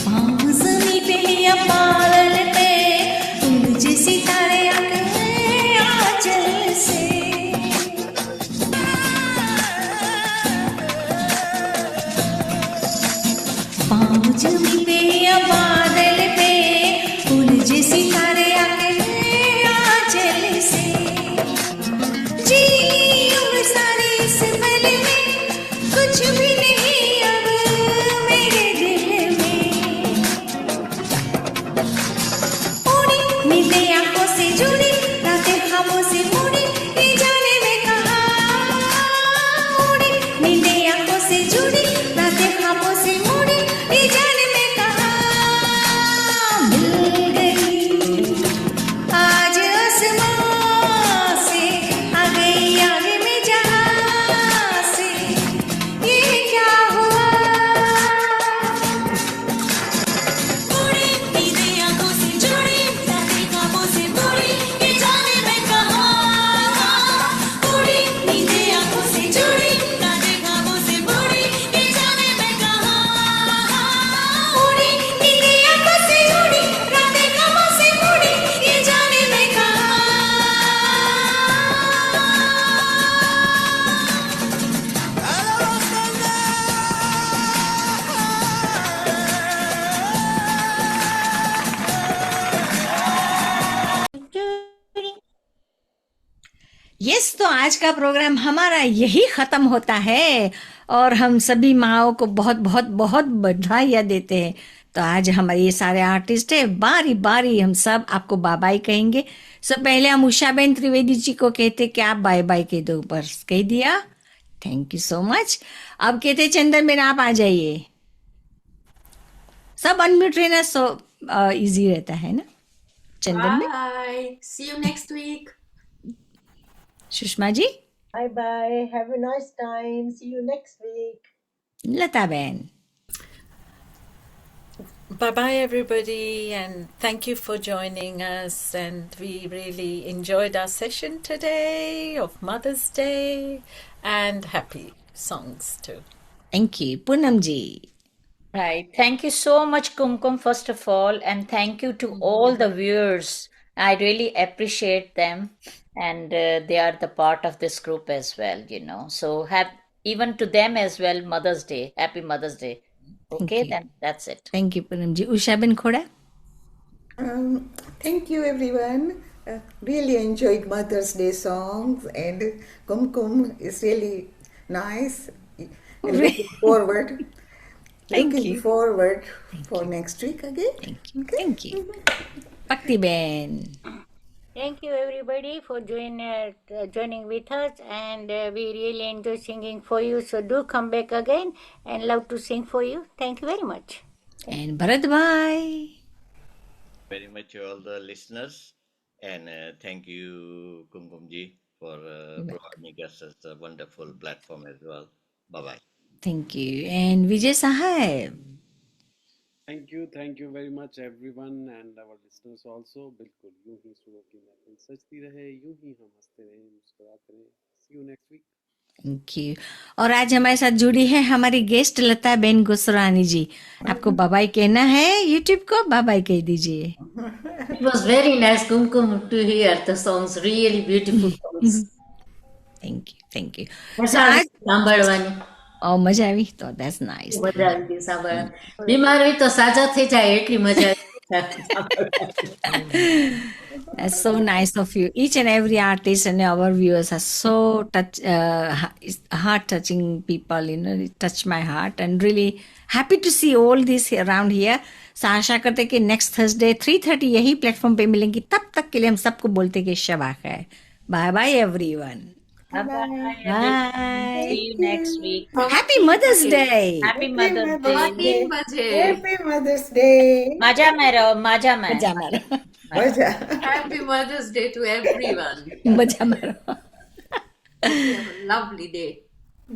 पाँव ज़मीं पे या बादल पे, मुझे सितारे आ गए आंचल से। पाँव ज़मीं पे या बादल पे, मुझे सितारे आ गए आंचल से। जी उम्र सारी इस पल में, कुछ भी नहीं अब मेरे दिल में। उड़ी नींदें आंखों से जुड़ी, रातें ख्वाबों से मुड़ी, ये जाने में कहाँ। उड़ी नींदें आंखों से जुड़ी, रातें ख्वाबों से मुड़ी, ये जाने में कहाँ। मिल गई आज आसमां से, आ गई आगे में जहां से, ये क्या हुआ। उड़ी नींदें आंखों से जुड़ी, रातें ख्वाबों से मुड़ी, ये जाने में कहाँ। उड़ी नींदें आंखों से जुड़ी, रातें ख्वाबों से मुड़ी, ये जाने में कहाँ। उड़ी नींदें आंखों से जुड़ी, रातें ख्वाबों से मुड़ी, ये जाने में कहाँ। यस, तो आज का प्रोग्राम हमारा यही खत्म होता है और हम सभी माओं को बहुत बहुत बहुत बधाइयाँ देते हैं। तो आज हमारे ये सारे आर्टिस्ट है, बारी बारी हम सब आपको बाय बाय कहेंगे। सो पहले हम उषाबेन त्रिवेदी जी को कहते कि आप बाय बाय कह दो, बस कह दिया, थैंक यू सो मच। अब कहते चंदन बेन आप आ जाइए, सब अनम्यूट रहना सो इजी रहता है ना। चंदन में Bye. See you next week. Sushma ji, Bye bye. Have a nice time. See you next week. लता बहन, Bye bye, everybody, and thank you for joining us. And we really enjoyed our session today of Mother's Day and happy songs too. Thank you. Poonam ji, Right. Thank you so much, Kumkum, first of all, and thank you to all the viewers. I really appreciate them, and they are the part of this group as well, you know. So, have even to them as well, Mother's Day. Happy Mother's Day. Okay, you. then that's it. Thank you Poonam ji. Usha बन खोड़ा, Thank you, everyone. Really enjoyed Mother's Day songs, and Kumkum is really nice. And looking forward. Thank looking you. forward for next week again. Thank you, thank you. भक्ति बहन, Thank you everybody for joining with us, and we really enjoy singing for you. So do come back again and love to sing for you. Thank you very much. And Bharat भाई, Very much all the listeners, and thank you, Kumkum ji, for providing us such a wonderful platform as well. Bye bye. Thank you. And Vijay साहब, thank you very much everyone and our listeners also. बिल्कुल यूं ही सुबह की महफिल सजती रहे, यूं ही हम हंसते रहें, मुस्कुराते रहें। See you next week. Thank you. और आज हमारे साथ जुड़ी है हमारी गेस्ट लता बेन गुसरानी जी। आपको बाबाई कहना है यूट्यूब को, बाबाई कह दीजिए। It was very nice, Kumkum, to hear the songs. Really beautiful songs. Thank you, thank you. મજા આવી સાંભળવાની. મજા આવી તો ધેટ્સ નાઇસ। મજા આવી સાંભળવાની. બીમાર હોય તો સાજા થઈ જાય એટલી મજા આવી. That's so nice of you. Each and every artist and our viewers are so heart-touching people. You know, it touch my heart, and really happy to see all this around here. So आशा करते हैं कि next Thursday 3:30 यही platform पे मिलेंगी। तब तक के लिए हम सबको बोलते हैं कि शबा खैर। Bye bye everyone. Bye-bye. Bye. See you next week. Happy Mother's Day. Happy Mother's Day. Happy Mother's Day. मजा में रहो, मजा में। मजा मारो, मजा। Happy Mother's Day to everyone. मजा मारो। Have a lovely day.